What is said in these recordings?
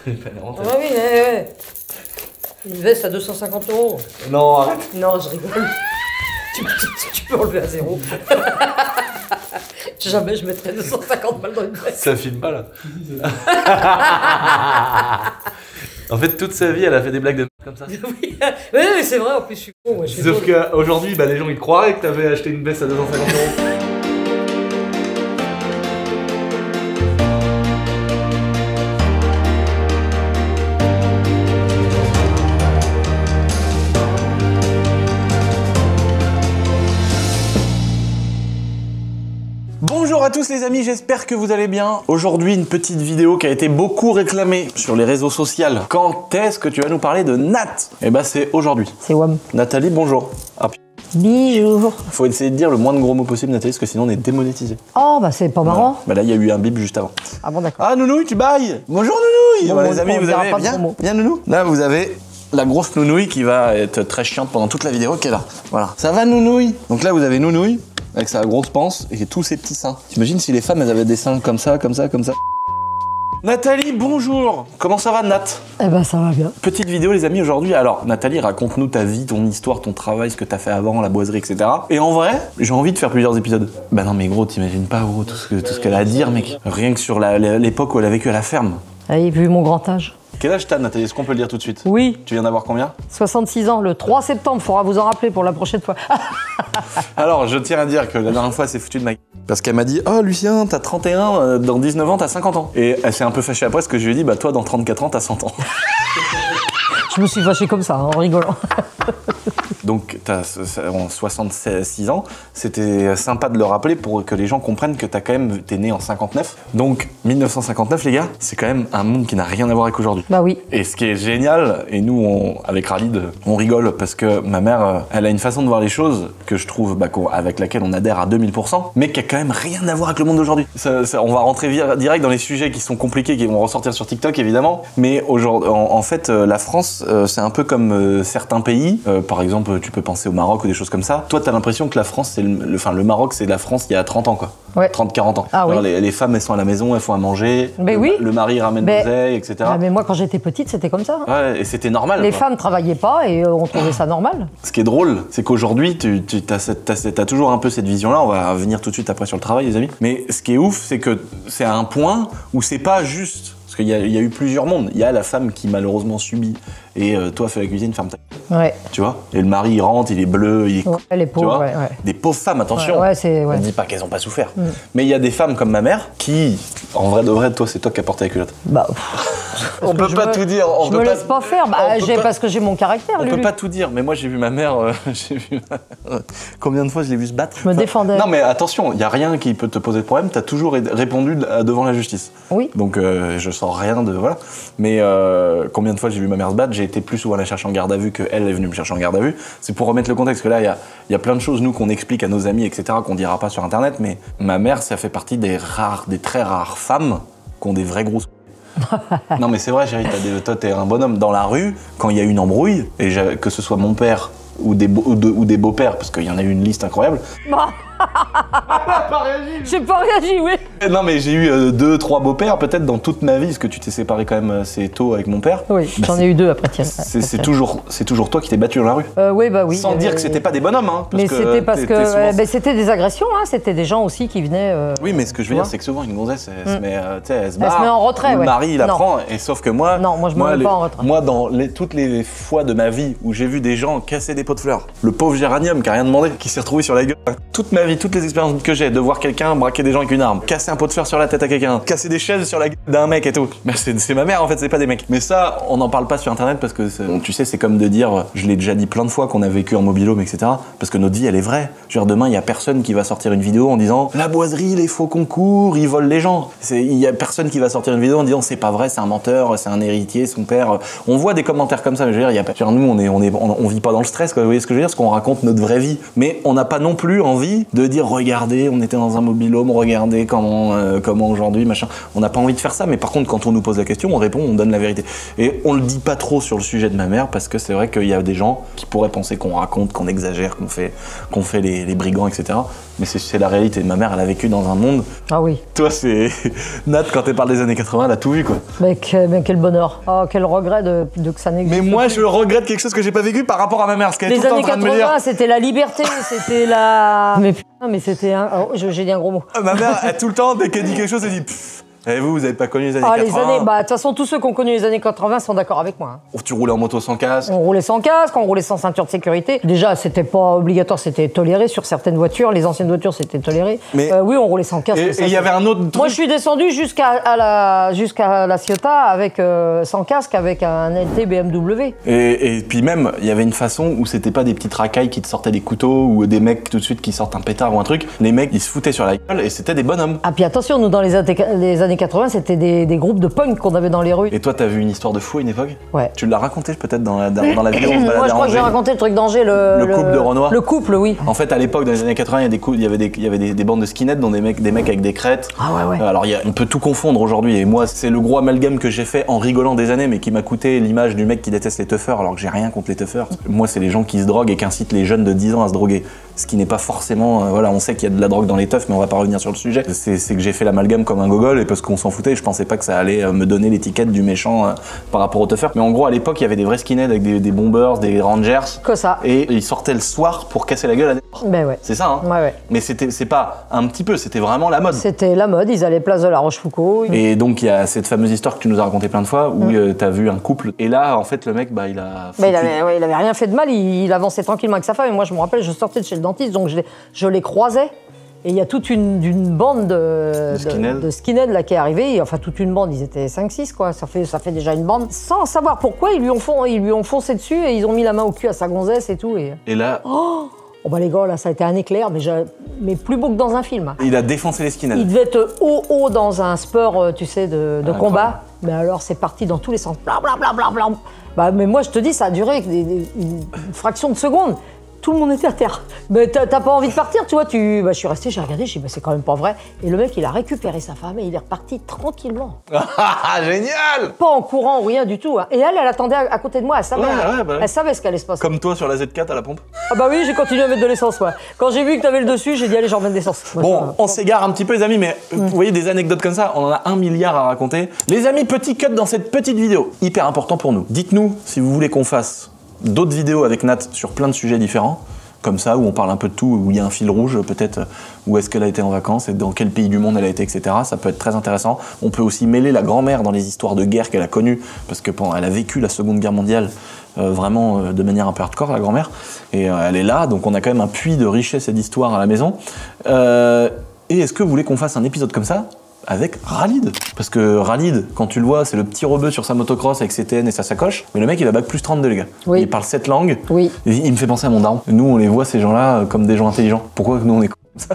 Ah oui, ouais. Une veste à 250 €. Non, arrête. Non, je rigole. tu peux enlever à 0. Jamais je mettrais 250 balles dans une veste. Ça filme pas là. En fait, toute sa vie, elle a fait des blagues de comme ça. Oui, c'est vrai, en plus je suis con. Moi, Sauf qu'aujourd'hui, les gens ils croiraient que t'avais acheté une veste à 250 €. Bonjour à tous les amis, j'espère que vous allez bien. Aujourd'hui, une petite vidéo qui a été beaucoup réclamée sur les réseaux sociaux. Quand est-ce que tu vas nous parler de Nat? Eh ben c'est aujourd'hui. C'est WAM. Nathalie, bonjour. Ah, Bonjour. faut essayer de dire le moins de gros mots possible, Nathalie, parce que sinon on est démonétisé. Oh, bah c'est pas marrant. Bah là, il y a eu un bip juste avant. Ah bon, d'accord. Ah, Nounouille, tu bailles. Bonjour Nounouille. Bon, Voilà, les amis, on vous dira avez pas de bien, gros mots. bien Nounou. Là, vous avez la grosse Nounouille qui va être très chiante pendant toute la vidéo qui est là. Voilà. Ça va Nounouille? Donc là, vous avez Nounouille avec sa grosse panse et tous ses petits seins. T'imagines si les femmes, elles avaient des seins comme ça, comme ça, comme ça. Nathalie, bonjour. Comment ça va, Nat? Eh ben, ça va bien. Petite vidéo, les amis, aujourd'hui. Alors, Nathalie, raconte-nous ta vie, ton histoire, ton travail, ce que t'as fait avant, la boiserie, etc. Et en vrai, j'ai envie de faire plusieurs épisodes. Bah non, mais gros, t'imagines pas, gros, tout ce qu'elle a à dire, mec. Rien que sur l'époque où elle a vécu à la ferme. Allez, vu mon grand âge. Quel âge t'as, Nathalie? Est-ce qu'on peut le dire tout de suite? Oui. Tu viens d'avoir combien? 66 ans, le 3 septembre, faudra vous en rappeler pour la prochaine fois. Alors, je tiens à dire que la dernière fois, c'est foutu de ma gueule. Parce qu'elle m'a dit « Oh, Lucien, t'as 31, dans 19 ans, t'as 50 ans. » Et elle s'est un peu fâchée après, parce que je lui ai dit « Bah, toi, dans 34 ans, t'as 100 ans. » Je me suis fâchée comme ça, en rigolant. Donc, t'as 66 ans. C'était sympa de le rappeler pour que les gens comprennent que t'es né en 59. Donc, 1959, les gars, c'est quand même un monde qui n'a rien à voir avec aujourd'hui. Bah oui. Et ce qui est génial, et nous, avec Khalid, on rigole parce que ma mère, elle a une façon de voir les choses que je trouve, avec laquelle on adhère à 2000%, mais qui a quand même rien à voir avec le monde d'aujourd'hui. On va rentrer direct dans les sujets qui sont compliqués, qui vont ressortir sur TikTok, évidemment. Mais aujourd'hui, en fait, la France, c'est un peu comme certains pays. Par exemple, tu peux penser au Maroc ou des choses comme ça. Toi, t'as l'impression que la France, c'est le Maroc, c'est la France il y a 30 ans, quoi. Ouais. 30-40 ans. Ah, oui. Les femmes, elles sont à la maison, elles font à manger. Mais oui. Le mari ramène l'oseille, etc. Ah, mais moi, quand j'étais petite, c'était comme ça. Ouais, et c'était normal. Les quoi. femmes travaillaient pas et on trouvait ça normal. Ce qui est drôle, c'est qu'aujourd'hui, t'as toujours un peu cette vision-là. On va venir tout de suite après sur le travail, les amis. Mais ce qui est ouf, c'est que c'est à un point où c'est pas juste. Parce qu'il y a eu plusieurs mondes. Il y a la femme qui malheureusement subit. Et toi, fais la cuisine, ferme ta gueule. Ouais. Tu vois? Et le mari, il rentre, il est bleu, il est. Ouais, les tu pauvres, vois ouais. Des pauvres femmes, attention. Ouais, c'est. Ouais. On ne dit pas qu'elles n'ont pas souffert. Mais il y a des femmes comme ma mère qui, en vrai de vrai, toi, c'est toi qui as porté la culotte. Bah. On peut pas tout dire. Je me laisse pas faire. Bah, parce que j'ai mon caractère, On Lulu. peut pas tout dire, mais moi j'ai vu ma mère. Combien de fois je l'ai vu se battre? Je me défendais. Non, mais attention, il y a rien qui peut te poser de problème. T'as toujours répondu devant la justice. Oui. Donc je sens rien de voilà. Mais combien de fois j'ai vu ma mère se battre? J'ai été plus souvent la chercher en garde à vue qu'elle est venue me chercher en garde à vue. C'est pour remettre le contexte, que là il y a plein de choses nous qu'on explique à nos amis, etc. qu'on dira pas sur internet. Mais ma mère, ça fait partie des très rares femmes qui ont des vrais gros. Non mais c'est vrai, chérie, toi t'es un bonhomme. Dans la rue, quand il y a une embrouille, et que ce soit mon père ou des beaux-pères, parce qu'il y en a eu une liste incroyable. Bah. J'ai pas réagi, oui. Non mais j'ai eu 2-3 beaux-pères peut-être dans toute ma vie, parce que tu t'es séparé quand même assez tôt avec mon père. Oui, j'en ai eu 2 après, tiens. C'est toujours toi qui t'es battu dans la rue. Oui, bah oui. Sans dire que c'était pas des bonhommes, hein. Mais c'était parce que c'était des agressions, hein. C'était des gens aussi qui venaient. Oui, mais ce que je veux dire, c'est que souvent une gonzesse, elle se met en retrait, le mari, il apprend, et sauf que moi. Non, moi je me mets pas en retrait. Moi, dans toutes les fois de ma vie où j'ai vu des gens casser des pots de fleurs, le pauvre Géranium qui a rien demandé, qui s'est retrouvé sur la gueule. Toute ma vie, toutes les expériences que j'ai, de voir quelqu'un braquer des gens avec une arme, casser un pot de fleurs sur la tête à quelqu'un, casser des chaises sur la gueule d'un mec et tout. Mais c'est ma mère en fait, c'est pas des mecs. Mais ça, on n'en parle pas sur internet parce que tu sais, c'est comme de dire, je l'ai déjà dit plein de fois qu'on a vécu en mobil-home, etc. Parce que notre vie, elle est vraie. Genre demain, il y a personne qui va sortir une vidéo en disant la boiserie, les faux concours, ils volent les gens. Il y a personne qui va sortir une vidéo en disant c'est pas vrai, c'est un menteur, c'est un héritier, son père. On voit des commentaires comme ça, mais je veux dire, il y a pas. Nous, on vit pas dans le stress, quoi. Vous voyez ce que je veux dire? Parce qu'on raconte notre vraie vie. Mais on n'a pas non plus envie de de dire regardez, on était dans un mobil-home, regardez comment aujourd'hui, machin. On n'a pas envie de faire ça, mais par contre, quand on nous pose la question, on répond, on donne la vérité. Et on le dit pas trop sur le sujet de ma mère, parce que c'est vrai qu'il y a des gens qui pourraient penser qu'on raconte, qu'on exagère, qu'on fait les brigands, etc. Mais c'est la réalité. Ma mère, elle a vécu dans un monde. Ah oui. Toi, c'est. Nat, quand elle parle des années 80, elle a tout vu, quoi. Mais quel bonheur. Oh, quel regret de que ça n'existe Mais moi, plus. je regrette quelque chose que j'ai pas vécu par rapport à ma mère, ce qu'elle est tout Les le temps en années train de me dire. 80, c'était la liberté, c'était la... Mais putain, mais c'était un... Oh, j'ai dit un gros mot. Ma mère, elle, tout le temps, dès qu'elle dit quelque chose, elle dit pfff. Et vous avez pas connu les années 80. Les années, de toute façon, tous ceux qui ont connu les années 80 sont d'accord avec moi. Oh, tu roulais en moto sans casque. On roulait sans casque, on roulait sans ceinture de sécurité. Déjà, c'était pas obligatoire, c'était toléré sur certaines voitures. Les anciennes voitures, c'était toléré. Mais oui, on roulait sans casque. Et il y avait un autre truc. Moi, je suis descendu jusqu'à la Ciotat avec sans casque avec un LT BMW. Et puis même, il y avait une façon où c'était pas des petites racailles qui te sortaient des couteaux ou des mecs tout de suite qui sortent un pétard ou un truc. Les mecs, ils se foutaient sur la gueule et c'était des bonhommes. Ah, puis attention, nous, dans les années 80, c'était des groupes de punk qu'on avait dans les rues. Et toi, t'as vu une histoire de fou à une époque? Ouais. Tu l'as raconté peut-être dans la vidéo? Moi, je crois que j'ai raconté le truc d'Angers, le couple de Renoir. Le couple, oui. En fait, à l'époque, dans les années 80, il y avait des bandes de skinheads, dont des mecs avec des crêtes. Ah ouais. Alors, on peut tout confondre aujourd'hui. Et moi, c'est le gros amalgame que j'ai fait en rigolant des années, mais qui m'a coûté l'image du mec qui déteste les teufeurs, alors que j'ai rien contre les teufeurs. Moi, c'est les gens qui se droguent et qui incitent les jeunes de 10 ans à se droguer. Ce qui n'est pas forcément... voilà, on sait qu'il y a de la drogue dans les teufs, mais on va pas revenir sur le sujet. C'est que j'ai fait l'amalgame comme un gogol, et parce qu'on s'en foutait, je pensais pas que ça allait me donner l'étiquette du méchant par rapport aux teufeurs. Mais en gros, à l'époque, il y avait des vrais skinheads avec des bombers, des rangers. Que ça. Et ils sortaient le soir pour casser la gueule à des... Ben ouais. C'est ça, hein? Ouais. Mais c'est pas un petit peu, c'était vraiment la mode. C'était la mode, ils allaient place de la Rochefoucauld. Et donc, il y a cette fameuse histoire que tu nous as racontée plein de fois, où t'as vu un couple. Et là, en fait, le mec, il a... Mais il avait rien fait de mal, il avançait tranquillement avec sa femme. Et moi, je me rappelle, je sortais de chez le dentiste, donc je les croisais. Et il y a toute une bande de skinheads là, qui est arrivée. Enfin, toute une bande, ils étaient 5-6, quoi. Ça fait déjà une bande. Sans savoir pourquoi, ils lui ont foncé dessus et ils ont mis la main au cul à sa gonzesse et tout. Et là... Oh bah les gars, là, ça a été un éclair, mais plus beau que dans un film. Il a défoncé les skinheads. Il devait être haut dans un sport, tu sais, de combat. Mais alors, c'est parti dans tous les sens. Blablabla. Bah, mais moi, je te dis, ça a duré une fraction de seconde. Tout le monde était à terre. Mais t'as pas envie de partir, tu vois. Je suis resté, j'ai regardé, j'ai dit, c'est quand même pas vrai. Et le mec, il a récupéré sa femme et il est reparti tranquillement. Génial! Pas en courant, rien du tout. Hein. Et elle attendait à côté de moi, elle savait, elle savait ce qu'allait se passer. Comme toi sur la Z4 à la pompe? Ah bah oui, j'ai continué à mettre de l'essence, ouais. Quand j'ai vu que t'avais le dessus, j'ai dit, allez, j'en mets de l'essence. Bon, on s'égare un petit peu, les amis, mais vous voyez des anecdotes comme ça, on en a 1 milliard à raconter. Les amis, petit cut dans cette petite vidéo. Hyper important pour nous. Dites-nous si vous voulez qu'on fasse d'autres vidéos avec Nat sur plein de sujets différents, comme ça, où on parle un peu de tout, où il y a un fil rouge, peut-être où est-ce qu'elle a été en vacances et dans quel pays du monde elle a été, etc. Ça peut être très intéressant. On peut aussi mêler la grand-mère dans les histoires de guerre qu'elle a connues, parce que elle a vécu la Seconde Guerre mondiale vraiment de manière un peu hardcore, la grand-mère, et elle est là, donc on a quand même un puits de richesse et d'histoire à la maison. Et est-ce que vous voulez qu'on fasse un épisode comme ça avec Ralid? Parce que Ralid, quand tu le vois, c'est le petit rebeu sur sa motocross avec ses TN et sa sacoche. Mais le mec, il a bac plus 32, les gars. Oui. Il parle 7 langues. Oui. Et il me fait penser à mon daron. Nous, on les voit, ces gens-là, comme des gens intelligents. Pourquoi nous, on est comme ça?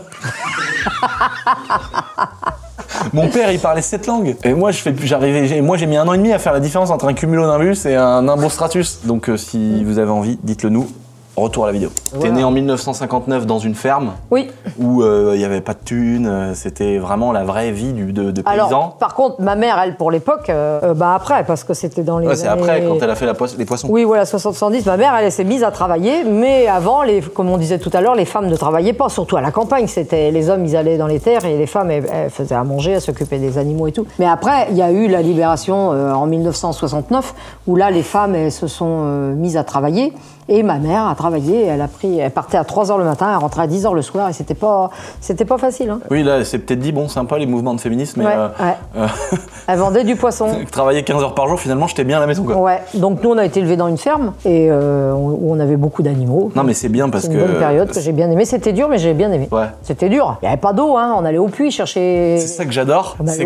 Mon père, il parlait 7 langues. Et moi, j'ai mis 1 an et demi à faire la différence entre un cumulonimbus et un nimbostratus. Donc, si vous avez envie, dites-le nous. Retour à la vidéo. Voilà. T'es né en 1959 dans une ferme. Oui. Où il n'y avait pas de thunes, c'était vraiment la vraie vie de paysan. Alors, par contre, ma mère, elle, pour l'époque, après, parce que c'était dans les Ouais, c'est après, quand elle a fait les poissons. Oui, voilà, 60-70, ma mère, elle s'est mise à travailler, mais avant, comme on disait tout à l'heure, les femmes ne travaillaient pas, surtout à la campagne. C'était les hommes, ils allaient dans les terres et les femmes, elles faisaient à manger, elles s'occupaient des animaux et tout. Mais après, il y a eu la libération en 1969, où là, les femmes, elles se sont mises à travailler. Et ma mère a travaillé, elle partait à 3h le matin, elle rentrait à 10h le soir, et c'était pas facile. Hein. Oui, là, c'est peut-être dit, bon, sympa les mouvements de féminisme, mais... Elle vendait du poisson. Travailler 15 heures par jour, finalement, j'étais bien à la maison, quoi. Ouais, donc nous, on a été élevés dans une ferme, et où on avait beaucoup d'animaux. Non, mais c'est bien parce que... C'est une bonne période que j'ai bien aimé. C'était dur, mais j'ai bien aimé. Ouais. C'était dur. Il n'y avait pas d'eau, hein. On allait au puits chercher... C'est ça que j'adore, c'est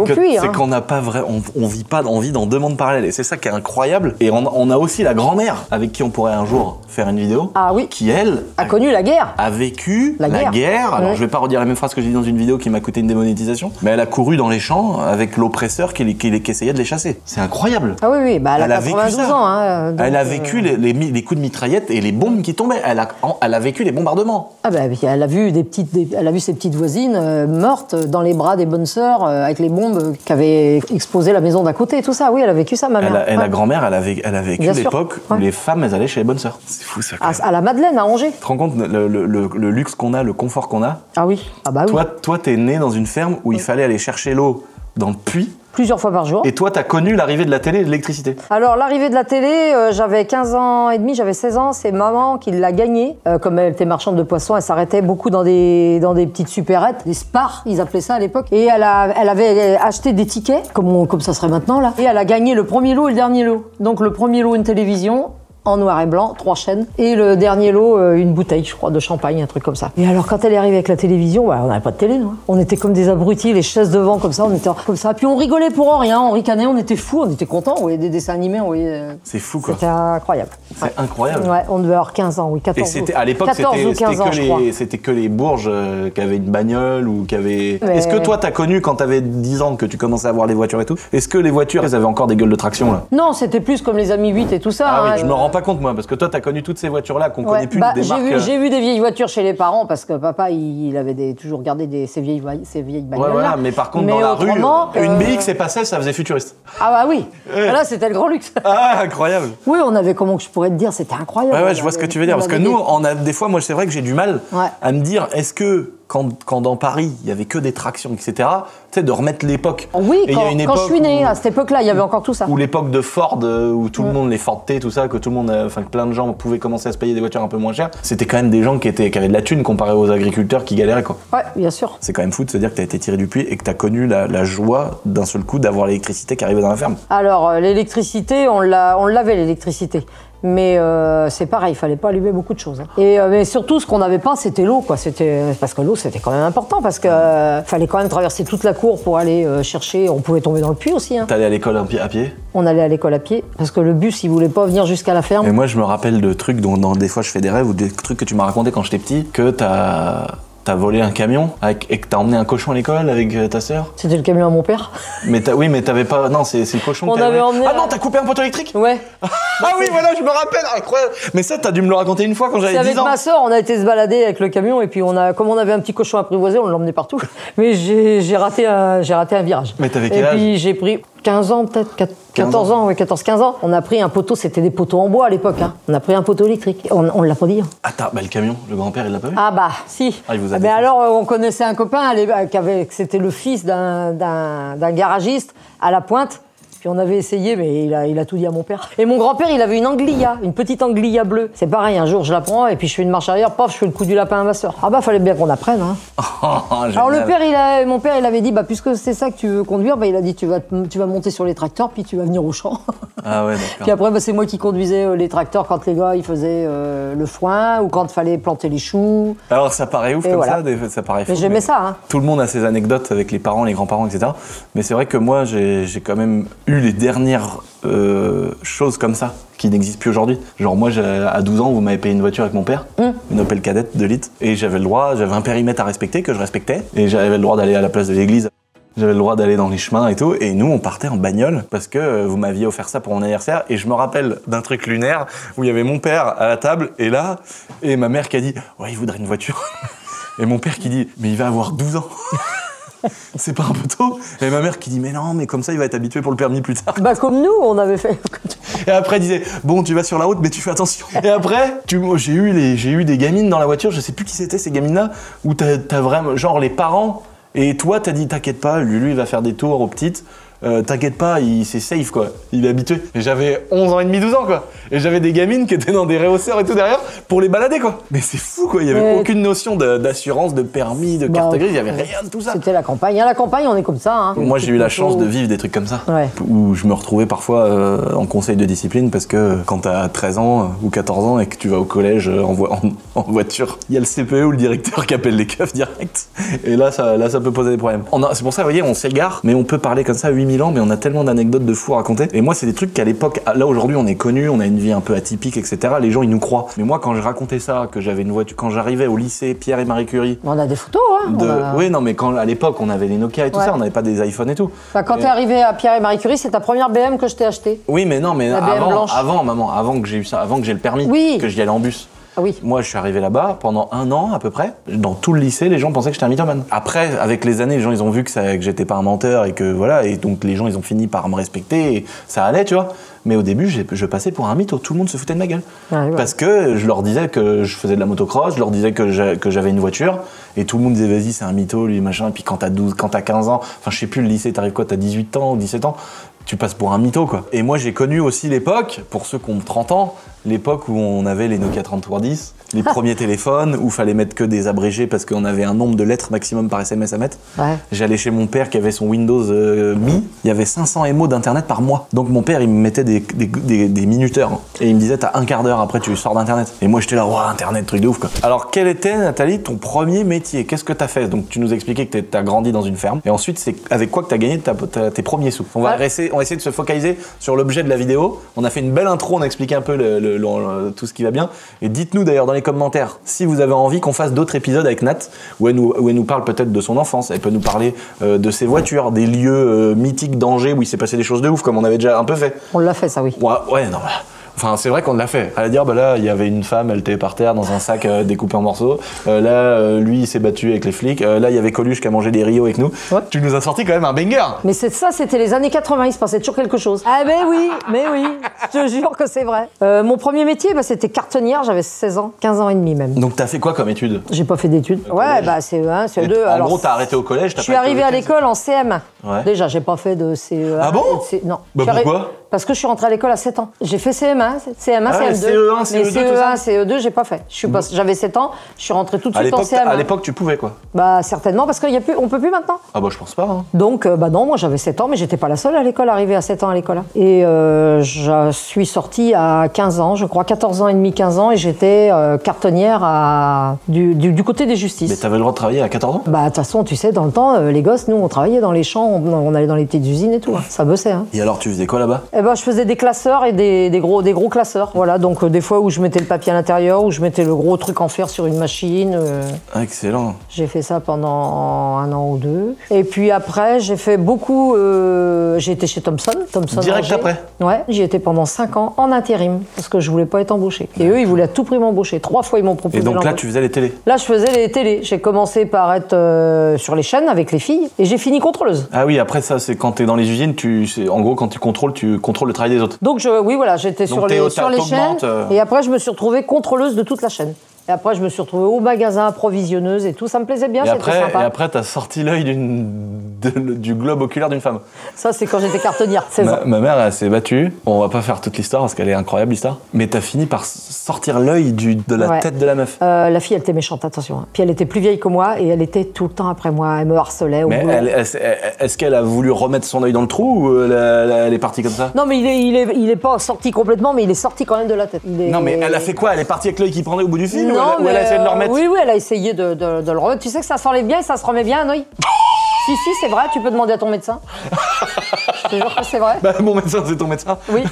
qu'on n'a pas vrai... On vit pas, on vit dans 2 mondes parallèles, et c'est ça qui est incroyable. Et on a aussi la grand-mère, avec qui on pourrait un jour faire une vidéo. Ah Ah oui. qui elle A connu la guerre. a vécu La guerre. Alors Ouais. je vais pas redire la même phrase que j'ai dit dans une vidéo qui m'a coûté une démonétisation, mais elle a couru dans les champs avec l'oppresseur qui essayait de les chasser. C'est incroyable. Ah oui, oui, bah elle a vécu 92 ça. ans. Hein, donc, Elle a vécu les coups de mitraillette et les bombes qui tombaient. Elle a vécu les bombardements. Ah bah, elle a vu elle a vu ses petites voisines mortes dans les bras des bonnes sœurs avec les bombes qui avaient explosé la maison d'à côté et tout ça. Oui, elle a vécu ça, ma mère. La grand-mère, elle a vécu Bien sûr. l'époque où Ouais. les femmes, elles allaient chez les bonnes sœurs. C'est fou ça. Quand même. À la Madeleine, à Angers. Tu te rends compte le luxe qu'on a, le confort qu'on a. Ah oui. Ah bah oui. Toi, t'es né dans une ferme où il fallait aller chercher l'eau dans le puits. Plusieurs fois par jour. Et toi, t'as connu l'arrivée de la télé et de l'électricité. Alors, l'arrivée de la télé, j'avais 15 ans et demi, j'avais 16 ans. C'est maman qui l'a gagnée. Comme elle était marchande de poissons, elle s'arrêtait beaucoup dans des petites supérettes, des spars, ils appelaient ça à l'époque. Et elle avait acheté des tickets, comme ça serait maintenant, là. Et elle a gagné le premier lot et le dernier lot. Donc, le premier lot, une télévision. En noir et blanc, 3 chaînes. Et le dernier lot, une bouteille, je crois, de champagne, un truc comme ça. Et alors, quand elle est arrivée avec la télévision, bah, on n'avait pas de télé, nous. On était comme des abrutis, les chaises devant, comme ça, on était comme ça. Puis on rigolait pour rien, on ricanait, on était fous, on était contents. On voyait des dessins animés, on voyait... C'est fou, quoi. C'était incroyable. C'est incroyable. Ouais, on devait avoir 15 ans, oui, 14 Et c'était à l'époque, 14 ou 15 ans, je crois. c'était que les bourges qui avaient une bagnole ou qui avaient. Mais- Est-ce que toi, t'as connu quand t'avais 10 ans que tu commençais à voir les voitures et tout? Est-ce que les voitures, elles avaient encore des gueules de traction là? Non, c'était plus comme les Amis 8 et tout ça. Ah oui, hein. je me rends pas compte moi, parce que toi, t'as connu toutes ces voitures-là qu'on Ouais, connaît plus bah, des marques. j'ai vu des vieilles voitures chez les parents parce que papa il avait toujours gardé ces vieilles Ouais, bagnoles. voilà, mais par contre, Mais dans la autrement, rue, une BX et passait, ça faisait futuriste. Ah bah oui, là c'était le grand luxe. Ah, incroyable. Oui, on avait, comment que je pourrais te dire, c'était incroyable. Ouais, je vois ce que tu veux dire. Parce que nous, on a des fois, moi, c'est vrai que j'ai du mal Ouais. à me dire, est-ce que quand dans Paris, il y avait que des tractions, etc., tu sais, de remettre l'époque. Oui, Et il y a une quand je époque suis née, où- à cette époque-là, il y avait encore tout ça. Ou l'époque de Ford, où tout le monde, les Ford T, tout ça, que tout le monde, enfin que plein de gens pouvaient commencer à se payer des voitures un peu moins chères, c'était quand même des gens qui avaient de la thune comparé aux agriculteurs qui galéraient, quoi. Ouais, bien sûr. C'est quand même fou de se dire que t'as été tiré du puits et que t'as connu la joie d'un seul coup d'avoir l'électricité qui arrivait dans la ferme. Alors, l'électricité, on l'avait, l'électricité. Mais c'est pareil, il fallait pas allumer beaucoup de choses. Hein. Mais surtout, ce qu'on n'avait pas, c'était l'eau, quoi. Parce que l'eau, c'était quand même important, parce que fallait quand même traverser toute la cour pour aller chercher. On pouvait tomber dans le puits aussi. Hein. T'allais à l'école à pied. On allait à l'école à pied, parce que le bus, il voulait pas venir jusqu'à la ferme. Et moi, je me rappelle de trucs dont des fois je fais des rêves ou des trucs que tu m'as raconté quand j'étais petit, que t'as volé un camion et que t'as emmené un cochon à l'école avec ta sœur. C'était le camion à mon père. Mais oui, mais t'avais pas. Non, c'est le cochon que On t'as avait emmené Ah non, t'as coupé un poteau électrique. Ouais. Ah oui, voilà, je me rappelle, incroyable. Mais ça, t'as dû me le raconter une fois quand C'est j'avais avec 10 ans. ma sœur, on a été se balader avec le camion, et puis comme on avait un petit cochon apprivoisé, on l'emmenait partout. Mais j'ai raté un virage. Mais t'avais quel Et âge puis j'ai pris 15 ans peut-être, 14 ans, oui, 14-15 ans. On a pris un poteau, c'était des poteaux en bois à l'époque. Hein. On a pris un poteau électrique. On l'a pas dit. Hein. Attends, bah le camion, le grand-père, il l'a pas vu. Ah bah si. Ah, il vous a Mais défoncé. alors on connaissait un copain que c'était le fils d'un garagiste à la Pointe. Puis on avait essayé, mais il a tout dit à mon père. Et mon grand-père, il avait une Anglia, une petite Anglia bleue. C'est pareil, un jour je la prends et puis je fais une marche arrière, paf, je fais le coup du lapin à ma sœur. Ah bah fallait bien qu'on apprenne. Hein. Alors mon père, il avait dit, bah puisque c'est ça que tu veux conduire, bah il a dit tu vas monter sur les tracteurs puis tu vas venir au champ. Ah ouais, d'accord. Puis après, bah, c'est moi qui conduisais les tracteurs quand les gars ils faisaient le foin ou quand il fallait planter les choux. Alors ça paraît ouf Et comme voilà. ça, ça paraît fou. Mais j'aimais ça. Hein. Tout le monde a ses anecdotes avec les parents, les grands-parents, etc. Mais c'est vrai que moi, j'ai quand même eu les dernières choses comme ça qui n'existent plus aujourd'hui. Genre moi, à 12 ans, vous m'avez payé une voiture avec mon père, une Opel Kadett 2 litres, et j'avais un périmètre à respecter que je respectais, et j'avais le droit d'aller à la place de l'église. J'avais le droit d'aller dans les chemins et tout, et nous on partait en bagnole parce que vous m'aviez offert ça pour mon anniversaire, et je me rappelle d'un truc lunaire où il y avait mon père à la table, et là, et ma mère qui a dit « Ouais, il voudrait une voiture ». Et mon père qui dit « Mais il va avoir 12 ans ». C'est pas un peu tôt? Et ma mère qui dit mais non, mais comme ça il va être habitué pour le permis plus tard. Bah comme nous, on avait fait. Et après elle disait bon, tu vas sur la route mais tu fais attention. Et après j'ai eu des gamines dans la voiture, je sais plus qui c'était ces gamines là, où t'as vraiment genre les parents et toi t'as dit t'inquiète pas, Lulu il va faire des tours aux petites. T'inquiète pas, c'est safe quoi, il est habitué. Et j'avais 11 ans et demi, 12 ans quoi. Et j'avais des gamines qui étaient dans des réhausseurs et tout derrière pour les balader quoi. Mais c'est fou quoi, il y avait aucune notion d'assurance, de permis, de carte grise, il y avait rien de tout ça. C'était la campagne. À la campagne, on est comme ça. Hein. Moi j'ai eu la chance de vivre des trucs comme ça, Ouais. où je me retrouvais parfois en conseil de discipline parce que quand t'as 13 ans ou 14 ans et que tu vas au collège en voiture, il y a le CPE ou le directeur qui appelle les keufs direct. Et là ça peut poser des problèmes. C'est pour ça, vous voyez, on s'égare, mais on peut parler comme ça 8 2000 ans, mais on a tellement d'anecdotes de fous à raconter. Et moi, c'est des trucs qu'à l'époque, là aujourd'hui, on est connus, on a une vie un peu atypique, etc. Les gens, ils nous croient. Mais moi, quand je racontais ça, que j'avais une voiture, quand j'arrivais au lycée Pierre et Marie Curie. On a des photos, hein. Oui, non, mais quand à l'époque, on avait les Nokia et tout ça, on n'avait pas des iPhones et tout. Bah, quand t'es arrivé à Pierre et Marie Curie, c'est ta première BM que je t'ai achetée. Oui, mais non, mais La BM blanche. avant, maman, avant que j'ai eu ça, avant que j'ai le permis, que j'y allais en bus. Ah oui. Moi, je suis arrivé là-bas pendant 1 an à peu près. Dans tout le lycée, les gens pensaient que j'étais un mythomane. Après, avec les années, les gens ils ont vu que j'étais pas un menteur et que voilà, et donc les gens ils ont fini par me respecter et ça allait, tu vois. Mais au début, je passais pour un mytho. Tout le monde se foutait de ma gueule. Ouais. Parce que je leur disais que je faisais de la motocross, je leur disais que j'avais une voiture et tout le monde disait vas-y, c'est un mytho, lui machin. Et puis quand t'as 15 ans, enfin je sais plus le lycée, t'arrives quoi, t'as 18 ans ou 17 ans. Tu passes pour un mytho, quoi. Et moi, j'ai connu aussi l'époque, pour ceux qui ont 30 ans, l'époque où on avait les Nokia 3310, les premiers téléphones, où fallait mettre que des abrégés parce qu'on avait un nombre de lettres maximum par SMS à mettre. Ouais. J'allais chez mon père qui avait son Windows Mi, il y avait 500 MO d'internet par mois. Donc mon père, il me mettait des minuteurs. Et il me disait, t'as un quart d'heure, après tu sors d'internet. Et moi, j'étais là, ouah, internet, truc de ouf, quoi. Alors, quel était, Nathalie, ton premier métier? Qu'est-ce que t'as fait? Donc, tu nous expliquais que t'as grandi dans une ferme. Et ensuite, c'est avec quoi que t'as gagné tes premiers sous? On va essayer de se focaliser sur l'objet de la vidéo. On a fait une belle intro, on a expliqué un peu tout ce qui va bien. Et dites-nous d'ailleurs dans les commentaires si vous avez envie qu'on fasse d'autres épisodes avec Nat, où elle nous parle peut-être de son enfance. Elle peut nous parler de ses voitures, des lieux mythiques d'Angers où il s'est passé des choses de ouf, comme on avait déjà un peu fait. On l'a fait, ça, oui. Ouais, non. Enfin, c'est vrai qu'on l'a fait. Elle va dire, bah là, il y avait une femme, elle était par terre dans un sac découpé en morceaux. Lui, il s'est battu avec les flics. Là, il y avait Coluche qui a mangé des Rio avec nous. Ouais. Tu nous as sorti quand même un banger. Mais c'était les années 80, il se passait toujours quelque chose. Ah, mais oui, je te jure que c'est vrai. Mon premier métier, c'était cartonnière, j'avais 16 ans, 15 ans et demi même. Donc, t'as fait quoi comme études? J'ai pas fait d'études. Ouais, bah, CE1, CE2. En gros, t'as arrêté au collège? Je suis arrivée à l'école en CM. Ouais. Déjà, j'ai pas fait de CE1. Ah bon? Non. Bah, pourquoi? Parce que je suis rentrée à l'école à 7 ans. J'ai fait CM1, CM2. CE1, CE2, mais CE1, tout ça. CE2, j'ai pas fait. J'avais 7 ans, je suis rentrée tout de suite en CM1. À l'époque, tu pouvais, quoi? Bah, certainement, parce qu'on peut plus maintenant. Ah bah, je pense pas. Hein. Donc, non, moi j'avais 7 ans, mais j'étais pas la seule à l'école, arrivée à 7 ans à l'école. Et je suis sortie à 15 ans, je crois, 14 ans et demi, 15 ans, et j'étais cartonnière du côté des justices. Mais t'avais le droit de travailler à 14 ans? Bah, de toute façon, tu sais, dans le temps, les gosses, nous, on travaillait dans les champs, on allait dans les petites usines et tout. Hein. Ça bossait. Hein. Et alors, tu faisais quoi là-bas? Eh ben, je faisais des classeurs et des gros classeurs. Voilà, donc des fois où je mettais le papier à l'intérieur, où je mettais le gros truc en fer sur une machine. Excellent. J'ai fait ça pendant 1 an ou 2. Et puis après, j'ai fait beaucoup... j'ai été chez Thomson Direct Angers. Après? Ouais, j'y étais pendant 5 ans en intérim, parce que je voulais pas être embauchée. Et eux, ils voulaient à tout prix m'embaucher. 3 fois, ils m'ont proposé. Et donc là, tu faisais les télés? Là, je faisais les télés. J'ai commencé par être sur les chaînes avec les filles, et j'ai fini contrôleuse. Ah oui, après ça, c'est quand t'es dans les usines, en gros, quand tu contrôles le travail des autres. Donc j'étais sur les chaînes, et après je me suis retrouvée contrôleuse de toute la chaîne. Et après je me suis retrouvée au magasin, approvisionneuse et tout, ça me plaisait bien, c'était sympa. Et après t'as sorti l'œil du globe oculaire d'une femme. Ça c'est quand j'étais cartonnière, 16 ans. Ma mère, elle s'est battue, on va pas faire toute l'histoire parce qu'elle est incroyable l'histoire, mais t'as fini par sortir l'œil de la tête de la meuf. La fille elle était méchante, attention. Hein. Puis elle était plus vieille que moi et elle était tout le temps après moi, elle me harcelait. Mais est-ce qu'elle a voulu remettre son œil dans le trou ou elle est partie comme ça? Non mais il est pas sorti complètement, mais il est sorti quand même de la tête. Non mais elle a fait quoi? Elle est partie avec l'œil qui pendait au bout du fil? Non, ou elle a essayé de le remettre? Oui, elle a essayé de le remettre. Tu sais que ça s'enlève bien et ça se remet bien un œil. Si, c'est vrai, tu peux demander à ton médecin. Je te jure que c'est vrai. Bah, mon médecin, c'est ton médecin? Oui.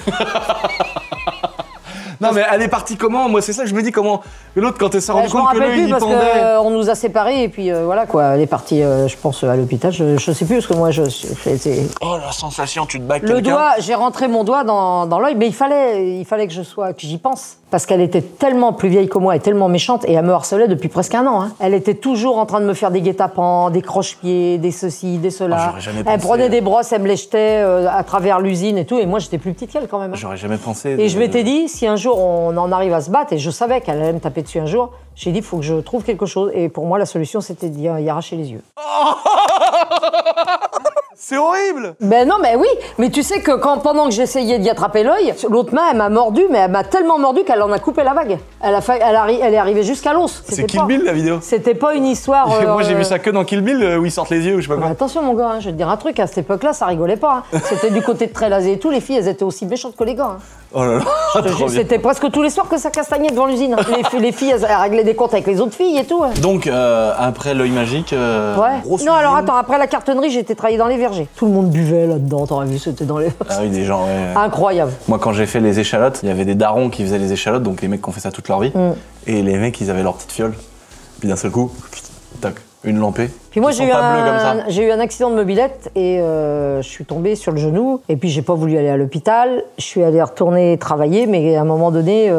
Non mais elle est partie comment? Moi c'est ça que je me dis, comment l'autre quand elle s'est rendu compte que l'œil il pendait. On nous a séparés et puis voilà quoi, elle est partie je pense à l'hôpital, je sais plus parce que moi Oh la sensation, tu te bats quelqu'un. Le doigt, j'ai rentré mon doigt dans l'œil, mais il fallait que j'y pense. Parce qu'elle était tellement plus vieille que moi et tellement méchante, et elle me harcelait depuis presque 1 an. Hein. Elle était toujours en train de me faire des guet-apens, des croche-pieds, des ceci, des cela. Elle prenait des brosses, elle me les jetait à travers l'usine et tout, et moi j'étais plus petite qu'elle quand même. Hein. J'aurais jamais pensé. Et je m'étais dit, si un jour on en arrive à se battre, et je savais qu'elle allait me taper dessus un jour, j'ai dit, il faut que je trouve quelque chose. Et pour moi, la solution, c'était d'y arracher les yeux. C'est horrible! Ben non, mais oui, mais tu sais que pendant que j'essayais d'y attraper l'œil, l'autre main, elle m'a mordu, mais elle m'a tellement mordu qu'elle en a coupé la vague. Elle est arrivée jusqu'à l'os. C'est Kill Bill, la vidéo? C'était pas une histoire... Moi, j'ai vu ça que dans Kill Bill, où ils sortent les yeux, ou je sais pas quoi. Attention, mon gars, hein, je vais te dire un truc, à cette époque-là, ça rigolait pas. Hein. C'était du côté de Trélazé et tout, les filles, elles étaient aussi méchantes que les gars. Hein. Oh là là, c'était presque tous les soirs que ça castagnait devant l'usine. Les filles, elles réglaient des comptes avec les autres filles et tout. Hein. Donc, après l'œil magique... Ouais. Non, alors attends, après la cartonnerie, j'étais travaillée dans les verres. auberger. Tout le monde buvait là-dedans, t'aurais vu, c'était dans les... Ah oui, des gens, ouais. Incroyable. Moi, quand j'ai fait les échalotes, il y avait des darons qui faisaient les échalotes, donc les mecs qui ont fait ça toute leur vie. Et les mecs, ils avaient leur petite fiole. Puis d'un seul coup, tac, une lampée. Puis moi, Ils sont pas bleus comme ça. j'ai eu un accident de mobilette et je suis tombée sur le genou. Et puis, j'ai pas voulu aller à l'hôpital. Je suis allée retourner travailler, mais à un moment donné,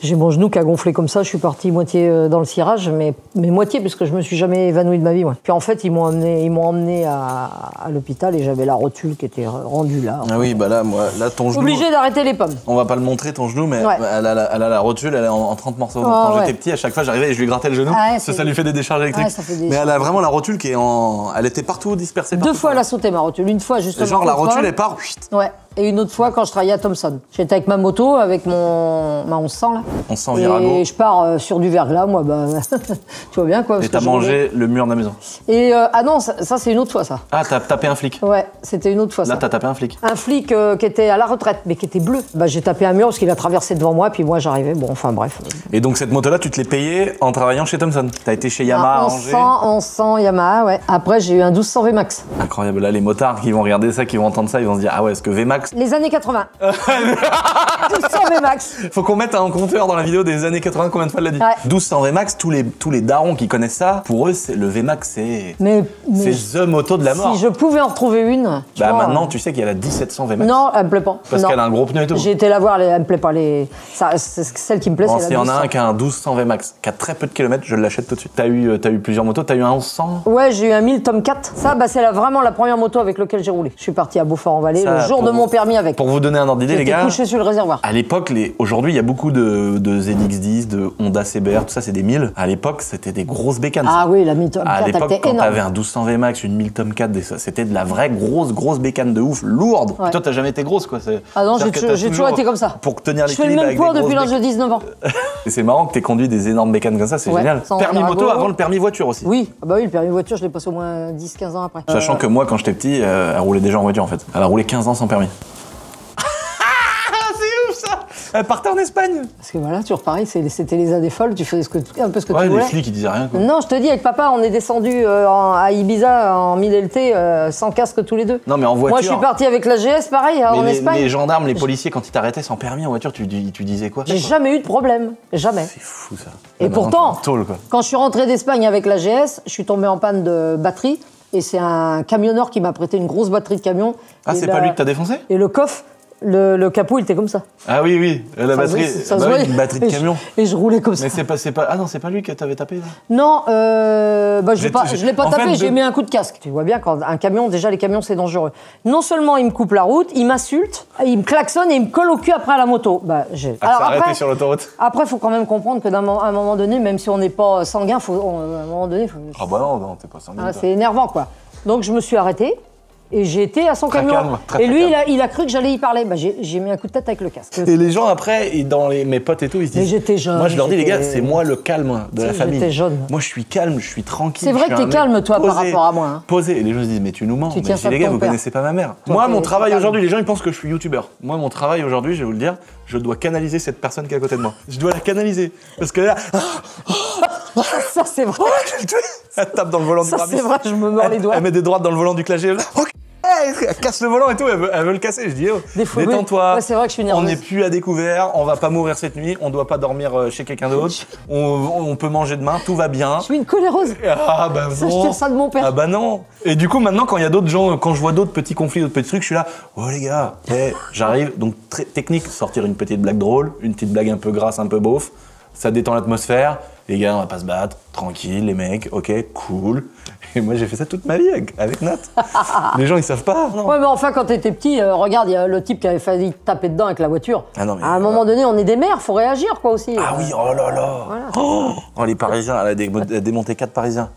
j'ai mon genou qui a gonflé comme ça. Je suis partie moitié dans le cirage, mais moitié, puisque je me suis jamais évanouie de ma vie. Moi. Puis en fait, ils m'ont emmené à l'hôpital et j'avais la rotule qui était rendue là. Ah oui, bah là, ton genou. Obligée d'arrêter les pommes. On va pas le montrer, ton genou, mais Ouais. elle a la rotule, elle est en 30 morceaux. Donc, quand j'étais petit, à chaque fois, j'arrivais et je lui grattais le genou. Ah ouais, ça lui fait des décharges électriques. Ouais, ça fait des mais elle a vraiment la rotule qui est en. Elle était partout dispersée. 2 fois, elle a sauté ma rotule. Une fois, justement. Genre, la contre rotule, Paul. elle part. Ouais. Et une autre fois, quand je travaillais à Thomson. J'étais avec ma moto, avec ma 1100, là. On sent Virago. Et je pars sur du verglas, moi, bah. Tu vois bien, quoi. parce Et que t'as je mangé le mur de la maison. roulais. Et ah non, ça c'est une autre fois, ça. Ah, t'as tapé un flic. Ouais, c'était une autre fois, Là, ça. t'as tapé un flic. Un flic qui était à la retraite, mais qui était bleu. Bah, j'ai tapé un mur parce qu'il a traversé devant moi, puis moi, j'arrivais. Bon, enfin, bref. Et donc, cette moto-là, tu te l'es payée en travaillant chez Thomson. T'as été chez Yamaha à Angers. 1100 Yamaha, ouais. Après, j'ai eu un 1200 VMAX. Incroyable. Là, les motards qui vont regarder ça, qui vont entendre ça, ils vont se dire, ah ouais, est-ce que VMAX. Les années 80. 1200 VMAX. Faut qu'on mette un compteur dans la vidéo des années 80, combien de fois elle l'a dit. Ouais. 1200 VMAX, tous les darons qui connaissent ça, pour eux, le VMAX, c'est Mais the moto de la mort. si je pouvais en retrouver une. tu Bah vois, maintenant, tu sais qu'il y a la 1700 VMAX. Non, elle me plaît pas. Parce Non. qu'elle a un gros pneu et tout. J'ai été la voir, elle me plaît pas. C'est celle qui me plaît, Bon, c'est s'il la y en a 1200. un qui a un 1200 VMAX, qui a très peu de kilomètres, je l'achète tout de suite. T'as eu plusieurs motos, t'as eu un 1100. Ouais, j'ai eu un 1000 Tom 4. Ça, bah, c'est vraiment la première moto avec laquelle j'ai roulé. Je suis parti à Beaufort-en-Vallée Ça, le jour pour de vous- mon permis avec. Pour vous donner un ordre d'idée, les J'étais gars. couché sur le réservoir. À l'époque, aujourd'hui, il y a beaucoup de ZX10, de Honda CBR, tout ça, c'est des 1000. À l'époque, c'était des grosses bécanes. Ah oui, la 1000 Tom 4, À elle l'époque, était quand énorme. t'avais un 1200 VMAX, une 1000 Tom 4, c'était de la vraie grosse bécane de ouf, lourde. Ouais. Et toi, t'as jamais été grosse, quoi. Ah non, C'est-à-dire que j'ai t'as toujours été comme ça. Pour tenir Je fais le l'équilibre même avec poids des depuis grosses l'âge de 19 ans. Et c'est marrant que t'aies conduit des énormes bécanes comme ça, c'est Ouais, génial. sans Permis Virago. moto avant le permis voiture aussi. Oui, ah bah oui, le permis voiture, je l'ai passé au moins 10-15 ans après. Sachant que moi, quand j'étais petit, elle roulait déjà en voiture en fait. Elle a roulé 15 ans sans permis. C'est ouf ça. Elle partait en Espagne. Parce que voilà, toujours pareil, c'était les années folles, tu faisais un peu ce que Ouais, tu les voulais. flics ils disaient rien quoi. Non, je te dis, avec papa, on est descendu à Ibiza en 1000 LT sans casque tous les deux. Non mais en voiture. Moi, je suis parti avec la GS, pareil, en Mais Espagne. les gendarmes, les policiers, quand ils t'arrêtaient sans permis en voiture, tu disais quoi? J'ai jamais eu de problème, jamais. C'est fou ça. Et Maintenant, pourtant, t'es en tôle, quoi. quand je suis rentré d'Espagne avec la GS, je suis tombé en panne de batterie et c'est un camionneur qui m'a prêté une grosse batterie de camion. Ah, Et c'est la- pas lui que t'as défoncé? Et le coffre, le capot, il était comme ça. Ah oui, la Ça se batterie. voyait, ça se Bah oui, voyait. une batterie de Et je- camion. Et je roulais comme ça. Mais c'est pas. Ah non, c'est pas lui que t'avais tapé là? Non, bah, je l'ai pas en tapé, fait, j'ai mis un coup de casque. Tu vois bien, quand un camion, déjà les camions c'est dangereux. Non seulement il me coupe la route, il m'insulte, il me klaxonne et il me colle au cul après à la moto. Bah, Ah, ça arrêté sur l'autoroute. Après, faut quand même comprendre qu'à un moment donné, même si on n'est pas sanguin, à un moment donné, Ah bah non, t'es pas sanguin. ah, toi. c'est énervant quoi. Donc je me suis arrêté. Et j'ai été à son Très camion. calme, très, et très lui, calme. il a cru que j'allais y parler. Bah, j'ai mis un coup de tête avec le casque. Et les gens après, mes potes et tout, ils se Mais disent. j'étais jeune, Moi je leur dis, les gars, j'étais- c'est moi le calme de la Si, famille. j'étais jeune. Moi je suis calme, je suis tranquille. C'est vrai je que suis t'es un mec calme, toi, par posé, rapport à moi, hein. Posé. Et les gens se disent, mais tu nous mens. Tu Mais tiens je dis, ça de les gars, ton vous père. connaissez pas ma mère. Toi, Moi, t'es- mon t'es travail calme. aujourd'hui, les gens ils pensent que je suis youtubeur. Moi, mon travail aujourd'hui, je vais vous le dire, je dois canaliser cette personne qui est à côté de moi. Je dois la canaliser. Parce que là, Ça, c'est vrai. elle tape dans le volant du Ça, Brabus. c'est vrai, je me mords les doigts. Elle met des droites dans le volant du Clash. Ok. Elle casse le volant et tout, elle veut le casser. Je dis, oh, Des fois, oui. détends-toi. Ouais, c'est vrai que je suis On nerveuse. n'est plus à découvert, on va pas mourir cette nuit, on doit pas dormir chez quelqu'un d'autre, on peut manger demain, tout va bien. Je suis une coléreuse. Ah bah Ça, je non. tire ça de mon père. Ah bah non. Et du coup maintenant quand il y a d'autres gens, quand je vois d'autres petits conflits, d'autres petits trucs, je suis là, oh les gars, j'arrive, donc très technique, sortir une petite blague drôle, une petite blague un peu grasse, un peu beauf, ça détend l'atmosphère, les gars on va pas se battre, tranquille les mecs, ok, cool. Et moi j'ai fait ça toute ma vie avec Nat. Les gens ils savent pas. Non. Ouais, mais enfin, quand t'étais petit, regarde, il y a le type qui avait failli te taper dedans avec la voiture. Ah non, mais à un moment donné, on est des mères, faut réagir, quoi, aussi. Ah oui, oh là là. Voilà. Oh les Parisiens, elle a démonté 4 Parisiens.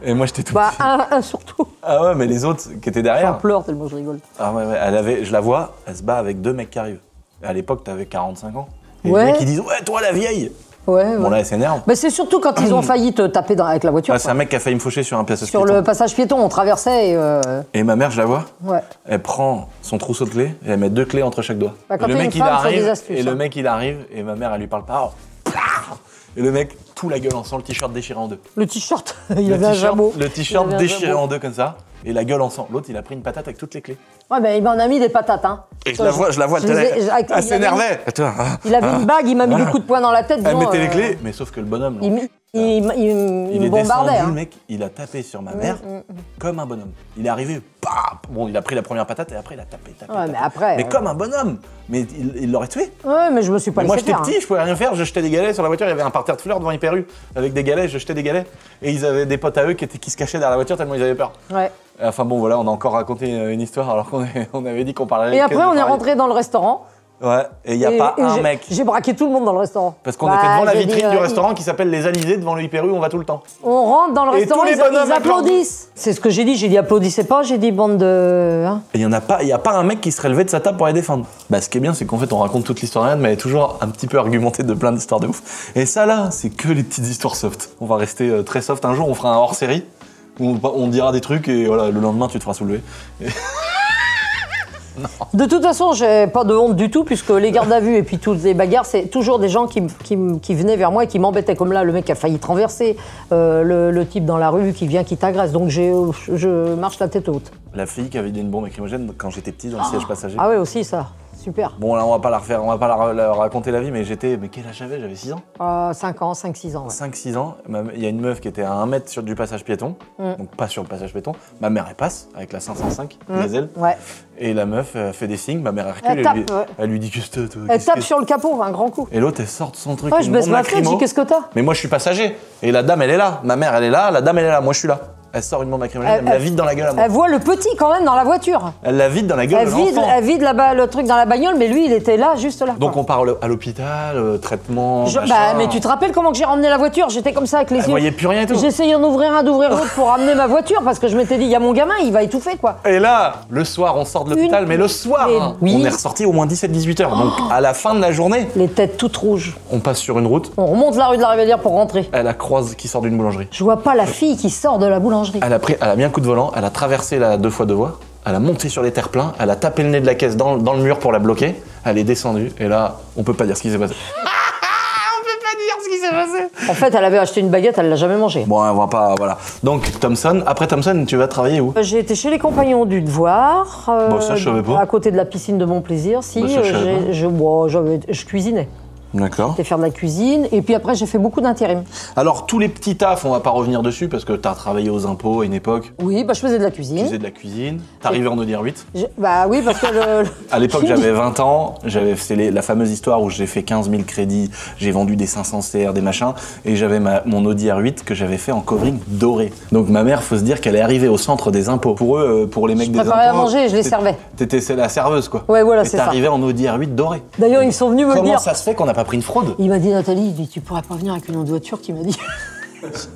Et moi j'étais tout Bah, petit. un surtout. Ah ouais, mais les autres qui étaient J'en derrière. pleure tellement je rigole. Ah ouais, je la vois, elle se bat avec 2 mecs qui arrivent. Et à l'époque, t'avais 45 ans. Et Ouais. les mecs, ils disent, ouais, toi la vieille. Ouais, Bon ouais. là, elle s'énerve. Mais c'est surtout quand ils ont failli te taper avec la voiture. Ah, c'est un mec qui a failli me faucher sur un passage Sur piéton. le passage piéton, on traversait et. Et ma mère, je la vois, Ouais. elle prend son trousseau de clés et elle met 2 clés entre chaque doigt. Bah, quand et le t'es mec, une il femme, faut arrive, des astuces, et le hein. mec, il arrive, et ma mère, elle lui parle pas. Oh, et le mec, tout la gueule en sang, le t-shirt déchiré en deux. Le t-shirt, il Le avait un t-shirt- jabot. Le t-shirt Il avait un déchiré jabot. en deux comme ça. et la gueule en sang. L'autre, il a pris une patate avec toutes les clés. Ouais, mais il m'en a mis des patates, hein. Et je la vois, elle s'énervait. Il avait une bague, il m'a mis des coups de poing dans la tête. Elle mettait les clés, mais sauf que le bonhomme... Il me bombardait. Descendu, hein. le mec, il a tapé sur ma mère comme un bonhomme. Il est arrivé, bon, il a pris la première patate et après il a tapé. Ouais, mais après. Mais comme un bonhomme. Mais il l'aurait tué. Ouais, mais je me suis pas laissé Moi, j'étais faire. petit, je pouvais rien faire. Je jetais des galets sur la voiture. Il y avait un parterre de fleurs devant Hyper U avec des galets. Je jetais des galets. Et ils avaient des potes à eux qui se cachaient derrière la voiture tellement ils avaient peur. Ouais. Enfin bon, voilà, on a encore raconté une histoire alors qu'on avait dit qu'on parlait. Et après, on est rentré dans le restaurant. Ouais, et il n'y a pas un mec. J'ai braqué tout le monde dans le restaurant. Parce qu'on était devant la vitrine du restaurant qui s'appelle Les Alizés, devant le Hyper U, on va tout le temps. On rentre dans le Et restaurant, tous les ils bonhommes applaudissent. C'est ce que j'ai dit applaudissez pas, j'ai dit bande de... Hein. Et il n'y a pas un mec qui serait levé de sa table pour les défendre. Bah, ce qui est bien, c'est qu'en fait, on raconte toute l'histoire, mais elle est toujours un petit peu argumentée de plein d'histoires de ouf. Et ça, là, c'est que les petites histoires soft. On va rester très soft. Un jour, on fera un hors-série où on dira des trucs et voilà, le lendemain, tu te feras soulever. Et... De toute façon, j'ai pas de honte du tout, puisque les gardes à vue et puis toutes les bagarres, c'est toujours des gens qui venaient vers moi et qui m'embêtaient. Comme là, le mec a failli te renverser, le type dans la rue qui vient, qui t'agresse. Donc je marche la tête haute. La fille qui avait vidé une bombe lacrymogène quand j'étais petit dans le siège passager. Ah ouais, aussi ça. Super. Bon, là, on va pas la refaire, on va pas la raconter la vie, mais mais quel âge j'avais? J'avais 6 ans. 5 ans, 5-6 ans. Ouais. 5-6 ans. Il y a une meuf qui était à 1 mètre du passage piéton, donc pas sur le passage piéton. Ma mère, elle passe avec la 505, diesel. Ouais. Et la meuf fait des signes, ma mère elle recule, elle lui dit qu'est-ce que t'as, toi, Elle tape sur le capot, un grand coup. Et l'autre, elle sort de son truc. Ouais, je baisse ma tête, je dis qu'est-ce que t'as? Mais moi, je suis passager. Et la dame, elle est là. Ma mère, elle est là. La dame, elle est là. Moi, je suis là. Elle sort une bombe lacrymogène, elle me la vide dans la gueule à moi. Elle voit le petit quand même dans la voiture. Elle la vide dans la gueule Elle vide le truc dans la bagnole, mais lui, il était là, juste là. Donc on part à l'hôpital, traitement, mais tu te rappelles comment que j'ai ramené la voiture? J'étais comme ça avec les yeux. Elle voyait plus rien et tout. J'essayais d'en ouvrir un, d'ouvrir l'autre pour ramener ma voiture parce que je m'étais dit, il y a mon gamin, il va étouffer quoi. Et là, le soir, on sort de l'hôpital, mais le soir, on est ressorti au moins 17-18 heures. Donc à la fin de la journée, les têtes toutes rouges. On passe sur une route. On remonte la rue de la Révélière pour rentrer. Elle a croise qui sort d'une boulangerie. Je vois pas la fille qui sort de la boulangerie. Elle a mis un coup de volant, elle a traversé la 2x2 voies, elle a monté sur les terre-pleins, elle a tapé le nez de la caisse dans le mur pour la bloquer, elle est descendue, et là, on peut pas dire ce qui s'est passé. On peut pas dire ce qui s'est passé. En fait, elle avait acheté une baguette, elle l'a jamais mangée. Bon, on va pas, voilà. Donc, Thompson, après Thompson, tu vas travailler où? J'ai été chez les Compagnons du Devoir, bon, ça, je savais pas. à côté de la piscine de Mon Plaisir. Si, bah, ça, je cuisinais. D'accord. J'étais faire de la cuisine, et puis après, j'ai fait beaucoup d'intérim. Alors, tous les petits tafs, on va pas revenir dessus, parce que t'as travaillé aux impôts à une époque. Oui, bah, je faisais de la cuisine. Tu faisais de la cuisine. T'arrivais en Audi R8. Bah oui, parce que À l'époque, j'avais 20 ans. C'est la fameuse histoire où j'ai fait 15 000 crédits, j'ai vendu des 500 CR, des machins, et j'avais mon Audi R8 que j'avais fait en covering doré. Donc ma mère, faut se dire qu'elle est arrivée au centre des impôts. Pour eux, pour les mecs des impôts... Je préparais à manger et je les servais. T'étais la serveuse, quoi. Ouais, voilà, c'est ça. Et t'arrivais en Audi R8 doré. D'ailleurs, ils sont venus me dire... Comment ça se fait qu'on n'a pas pris une fraude? Il m'a dit, Nathalie, tu pourrais pas venir avec une autre voiture, qui m'a dit...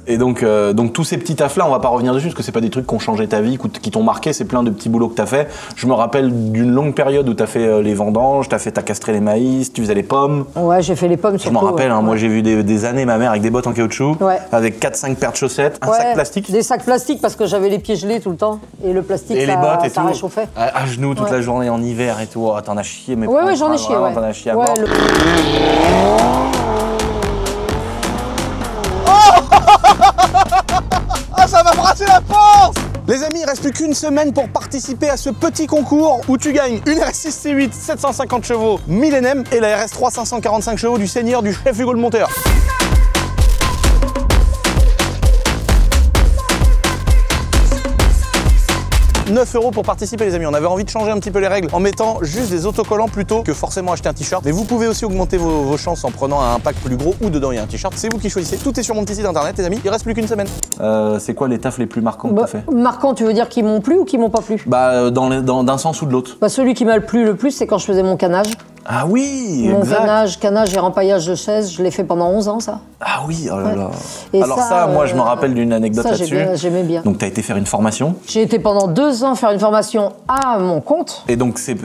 Et donc tous ces petits tafs là, on va pas revenir dessus parce que c'est pas des trucs qui ont changé ta vie, qui t'ont marqué, c'est plein de petits boulots que t'as fait. Je me rappelle d'une longue période où t'as fait les vendanges, t'as castré les maïs, tu faisais les pommes. Ouais, j'ai fait les pommes surtout. Je me rappelle, moi j'ai vu des années ma mère avec des bottes en caoutchouc, avec 4-5 paires de chaussettes, un sac plastique. Des sacs plastiques parce que j'avais les pieds gelés tout le temps et le plastique et les bottes et ça tout. réchauffait. À genoux toute la journée en hiver et tout. Oh, t'en as chié, mais ouais, j'en ai chié, ouais. T'en as chié à mort. Ah, ça va brasser la force! Les amis, il reste plus qu'une semaine pour participer à ce petit concours où tu gagnes une RS6 C8 750 chevaux Millennium et la RS3 545 chevaux du Seigneur du chef Hugo le Monteur. 9 € pour participer les amis, on avait envie de changer un petit peu les règles en mettant juste des autocollants plutôt que forcément acheter un t-shirt. Mais vous pouvez aussi augmenter vos chances en prenant un pack plus gros ou dedans il y a un t-shirt. C'est vous qui choisissez, tout est sur mon petit site internet les amis, il reste plus qu'une semaine. C'est quoi les tafs les plus marquants que t'as fait? Marquants, tu veux dire qu'ils m'ont plu ou qu'ils m'ont pas plu? Bah d'un sens ou de l'autre. Bah celui qui m'a plu le plus c'est quand je faisais mon canage. Ah oui, mon exact. canage et rempaillage de chaises, je l'ai fait pendant 11 ans ça. Ah oui, oh là là. Et alors ça, moi je me rappelle d'une anecdote là-dessus. J'aimais bien. Donc t'as été faire une formation. J'ai été pendant 2 ans faire une formation à mon compte. Et donc c'est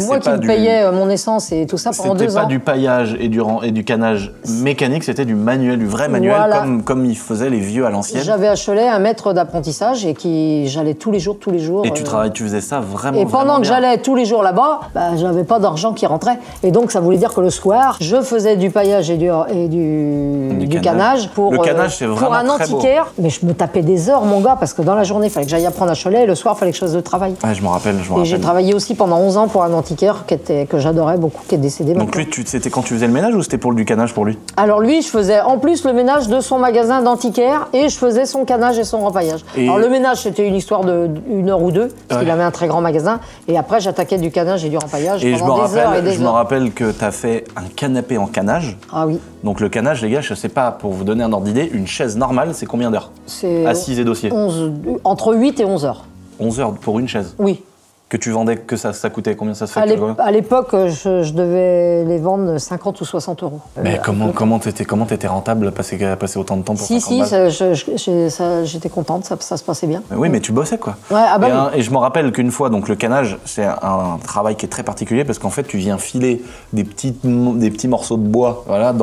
moi qui me payais mon essence et tout ça pendant 2 ans. C'était pas du paillage et du canage mécanique, c'était du manuel, du vrai manuel, voilà. comme ils faisaient les vieux à l'ancienne. J'avais à Cholet un maître d'apprentissage et j'allais tous les jours. Et tu faisais ça vraiment. Et pendant que bien. j'allais tous les jours là-bas, bah, j'avais pas d'argent qui rentrait. après. Et donc, ça voulait dire que le soir, je faisais du paillage et du canage pour, le canage, c'est vraiment pour un très beau. antiquaire. Mais je me tapais des heures, mon gars, parce que dans la journée, il fallait que j'aille apprendre à Cholet et le soir, il fallait que je fasse de travail. Ouais, je me rappelle. Et j'ai travaillé aussi pendant 11 ans pour un antiquaire que j'adorais beaucoup, qui est décédé Donc maintenant. lui, c'était quand tu faisais le ménage ou c'était pour du canage pour lui? Alors lui, je faisais en plus le ménage de son magasin d'antiquaire et je faisais son canage et son repaillage. Et- Alors le ménage, c'était une histoire d'une heure ou deux, parce Ouais. qu'il avait un très grand magasin. Et après, j'attaquais du canage et du repaillage Et je me pendant des heures et rappelle, des je me heures. rappelle que tu as fait un canapé en canage. Ah oui, Donc le canage, les gars, je sais pas, pour vous donner un ordre d'idée, une chaise normale, c'est combien d'heures? c'est Assise et dossier. entre 8 et 11 heures. 11 heures pour une chaise. Oui. Que tu vendais, que ça coûtait, combien ça se fait À l'époque, je devais les vendre 50 ou 60 euros. Mais comment t'étais rentable passer autant de temps pour Si, 50 si, balles j'étais contente, ça se passait bien. Mais oui, mais tu bossais quoi. Ouais, ah bah oui. Et je me rappelle qu'une fois, donc le canage, c'est un travail qui est très particulier parce qu'en fait, tu viens filer des petits morceaux de bois, voilà,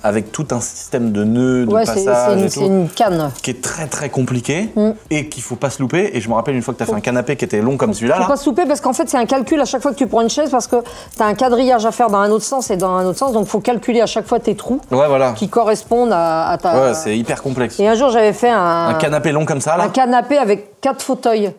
avec tout un système de nœuds, de Ouais, passages et c'est tout, une canne. qui est très très compliqué et qu'il faut pas se louper. Et je me rappelle une fois que tu as fait un canapé qui était long comme celui-là. Faut Là. pas se louper parce qu'en fait c'est un calcul à chaque fois que tu prends une chaise parce que tu as un quadrillage à faire dans un autre sens et dans un autre sens, donc faut calculer à chaque fois tes trous Ouais, voilà. qui correspondent à ta... Ouais, c'est hyper complexe. Et un jour j'avais fait Un canapé long comme ça, là. un canapé avec 4 fauteuils.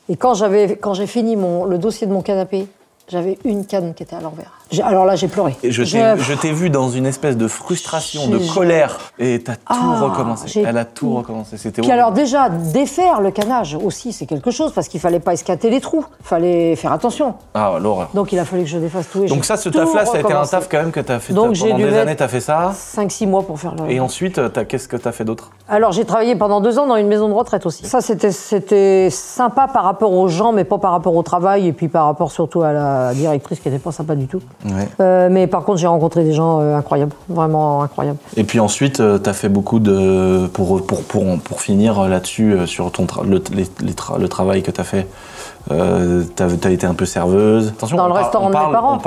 Et quand j'ai fini le dossier de mon canapé, j'avais une canne qui était à l'envers. Alors là, j'ai pleuré. Et je t'ai vu dans une espèce de frustration, de colère, et t'as tout recommencé. Elle a tout recommencé. C'était Puis horrible. alors déjà, défaire le canage aussi, c'est quelque chose, parce qu'il fallait pas escater les trous. Il fallait faire attention. Ah, l'horreur. Donc il a fallu que je défasse tout. Et Donc j'ai ça, ce tout taf-là, ça a été un recommencé. taf quand même que t'as fait Donc, j'ai pendant dû des mettre années, t'as fait ça. 5-6 mois pour faire le... Et ensuite, qu'est-ce que t'as fait d'autre? Alors j'ai travaillé pendant 2 ans dans une maison de retraite aussi. Ça c'était sympa par rapport aux gens, mais pas par rapport au travail, et puis par rapport surtout à la directrice qui n'était pas sympa du tout. Ouais. Mais par contre j'ai rencontré des gens incroyables, vraiment incroyables. Et puis ensuite, t'as fait beaucoup de... Pour finir là-dessus, sur le travail que t'as fait, t'as été un peu serveuse. Attention, Dans le restaurant de mes parents.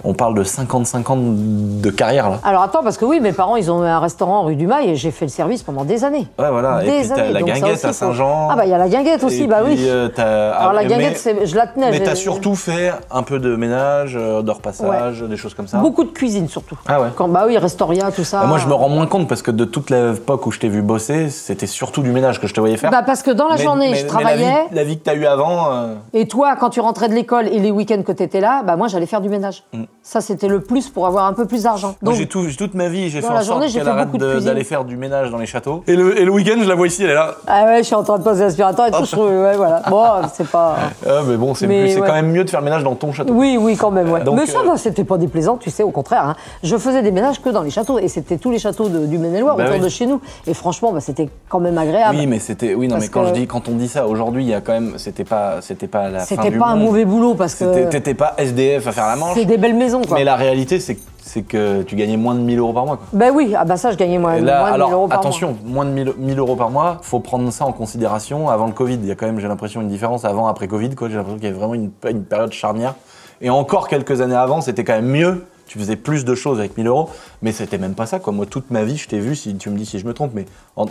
On parle de 55 ans de carrière, là. Alors attends, parce que oui, mes parents ils ont un restaurant rue du Mail et j'ai fait le service pendant des années. Ouais, voilà. Et puis t'as la donc ça guinguette aussi, à Saint-Jean. Ah bah il y a la guinguette aussi, Et bah puis, oui. Alors la guinguette, je la tenais. Mais t'as surtout fait un peu de ménage, de repassage, des choses comme ça. Beaucoup de cuisine surtout. Ah ouais. Bah oui, Restoria, tout ça. Bah, moi, je me rends moins compte parce que de toute l'époque où je t'ai vu bosser, c'était surtout du ménage que je te voyais faire. Bah parce que dans la journée, je travaillais. La vie que t'as eue avant. Et toi, quand tu rentrais de l'école et les week-ends que tu étais là, bah moi j'allais faire du ménage. Ça c'était le plus pour avoir un peu plus d'argent. Moi, Donc toute ma vie, j'ai fait dans en la sorte journée, j'ai qu'elle fait arrête beaucoup de cuisine. d'aller faire du ménage dans les châteaux. Et le week-end, je la vois ici, elle est là. ah ouais, je suis en train de passer l'aspirateur et tout. Ouais, voilà. Bon, c'est pas. Ah, mais bon, c'est Mais ouais. quand même mieux de faire le ménage dans ton château. Oui, quand même. Ouais. Donc, Mais ça, c'était pas déplaisant, tu sais. Au contraire, hein. Je faisais des ménages que dans les châteaux et c'était tous les châteaux du Maine-et-Loire Bah autour oui. de chez nous. Et franchement, bah, c'était quand même agréable. Oui, mais c'était. Oui, non, Parce mais quand que- quand on dit ça, aujourd'hui, il y a quand même. C'était pas la fin du C'était pas un monde. mauvais boulot parce que T'étais pas SDF à faire la manche. c'est des belles maisons, quoi. Mais la réalité, c'est que tu gagnais moins de 1000 euros par mois. Quoi. Ben oui, ah bah ça, je gagnais moins, Et là, moins de 1000 alors, euros par attention, moins de 1000 euros par mois, faut prendre ça en considération avant le Covid. Il y a quand même, j'ai l'impression, une différence avant, après Covid. Quoi. J'ai l'impression qu'il y avait vraiment une période charnière. Et encore quelques années avant, c'était quand même mieux. Tu faisais plus de choses avec 1000 euros, mais c'était même pas ça. Quoi. Moi, toute ma vie, je t'ai vu, si tu me dis si je me trompe, mais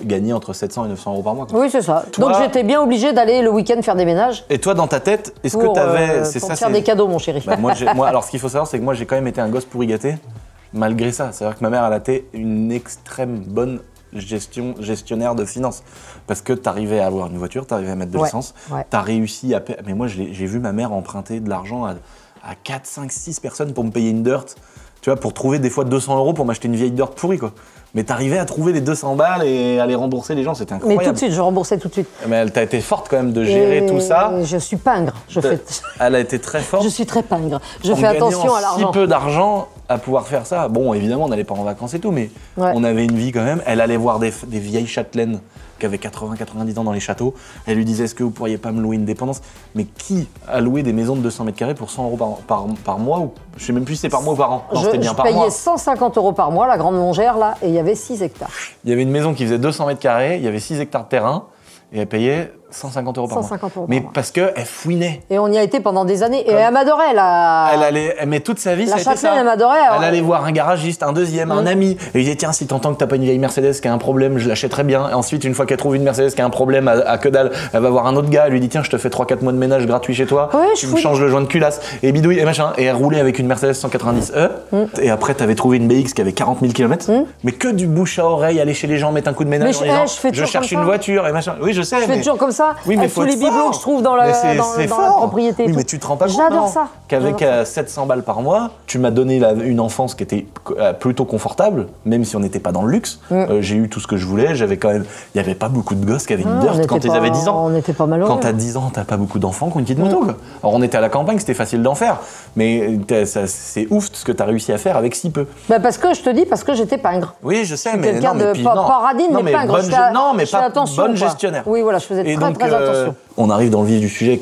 gagner entre 700 et 900 euros par mois. Quoi. Oui, c'est ça. Toi- Donc j'étais bien obligée d'aller le week-end faire des ménages. Et toi, dans ta tête, est-ce que Pour, tu avais. pour faire des cadeaux, mon chéri. Bah, alors, ce qu'il faut savoir, c'est que moi, j'ai quand même été un gosse pourri gâté, malgré ça. C'est-à-dire que ma mère, elle a été une extrême bonne gestionnaire de finances. Parce que tu arrivais à avoir une voiture, tu arrivais à mettre de Ouais, l'essence, ouais. tu as réussi à. Mais moi, j'ai vu ma mère emprunter de l'argent à 4, 5, 6 personnes pour me payer une dirt. Tu vois, pour trouver des fois 200 euros pour m'acheter une vieille dirt pourrie, quoi. Mais t'arrivais à trouver les 200 balles et à les rembourser les gens, c'était Mais incroyable. tout de suite, je remboursais tout de suite. Mais elle t'a été forte quand même de gérer Et tout ça. Je suis pingre. Elle a été très forte. Je suis très pingre. Je En fais attention gagnant à l'argent. si peu d'argent à pouvoir faire ça. Bon, évidemment, on n'allait pas en vacances et tout, mais Ouais. on avait une vie quand même. Elle allait voir des vieilles châtelaines qui avaient 80-90 ans dans les châteaux. Elle lui disait, est-ce que vous pourriez pas me louer une dépendance? Mais qui a loué des maisons de 200 mètres carrés pour 100 euros par mois ou... Je sais même plus si c'est par mois ou par an. Non, c'était bien Je par payais mois. 150 euros par mois, la grande longère, là, et il y avait 6 hectares. Il y avait une maison qui faisait 200 mètres carrés, il y avait 6 hectares de terrain, et elle payait 150 € par 150 mois. € par Mais mois. parce qu'elle fouinait. Et on y a été pendant des années. Et elle m'adorait, là. Mais toute sa vie, La ça a été Châtelaine, ça. elle m'adorait. Elle allait voir un garagiste, un deuxième, un ami. Et il disait, tiens, si t'entends que t'as pas une vieille Mercedes qui a un problème, je l'achèterais bien. Et ensuite, une fois qu'elle trouve une Mercedes qui a un problème à que dalle, elle va voir un autre gars, elle lui dit, tiens, je te fais 3-4 mois de ménage gratuit chez toi. Ouais, tu je me fouille. changes le joint de culasse. Et bidouille, et machin. Et elle roulait avec une Mercedes 190E. Et après, t'avais trouvé une BX qui avait 40 000 km. Mais que du bouche à oreille, aller chez les gens, mettre un coup de ménage Mais en disant, je fais je toujours cherche comme une ça. voiture et machin. Oui, je sais. Je fais toujours comme ça, Oui, mais avec faut tous les être bibelots fort. que je trouve dans la, Mais c'est dans la fort. propriété. et Oui, tout. mais tu te rends pas compte. J'adore non, ça. Qu'avec J'adore 700 balles par mois, tu m'as donné une enfance qui était plutôt confortable, même si on n'était pas dans le luxe. J'ai eu tout ce que je voulais. J'avais quand même. Il n'y avait pas beaucoup de gosses qui avaient une Ah, dirt on quand était ils pas- avaient 10 ans. On n'était pas malheureux. Quand t'as 10 ans, t'as pas beaucoup d'enfants qui ont une petite moto. Quoi. Alors on était à la campagne, c'était facile d'en faire. Mais c'est ouf ce que t'as réussi à faire avec si peu. Bah parce que je te dis, parce que j'étais pingre. Oui, je sais, J'étais mais quelqu'un non, mais de puis pas non. radine, Non, mais pingre. bonne Je fais- non, mais je fais pas attention, bonne quoi. gestionnaire. Oui, voilà, je faisais Et très donc, très attention. on arrive dans le vif du sujet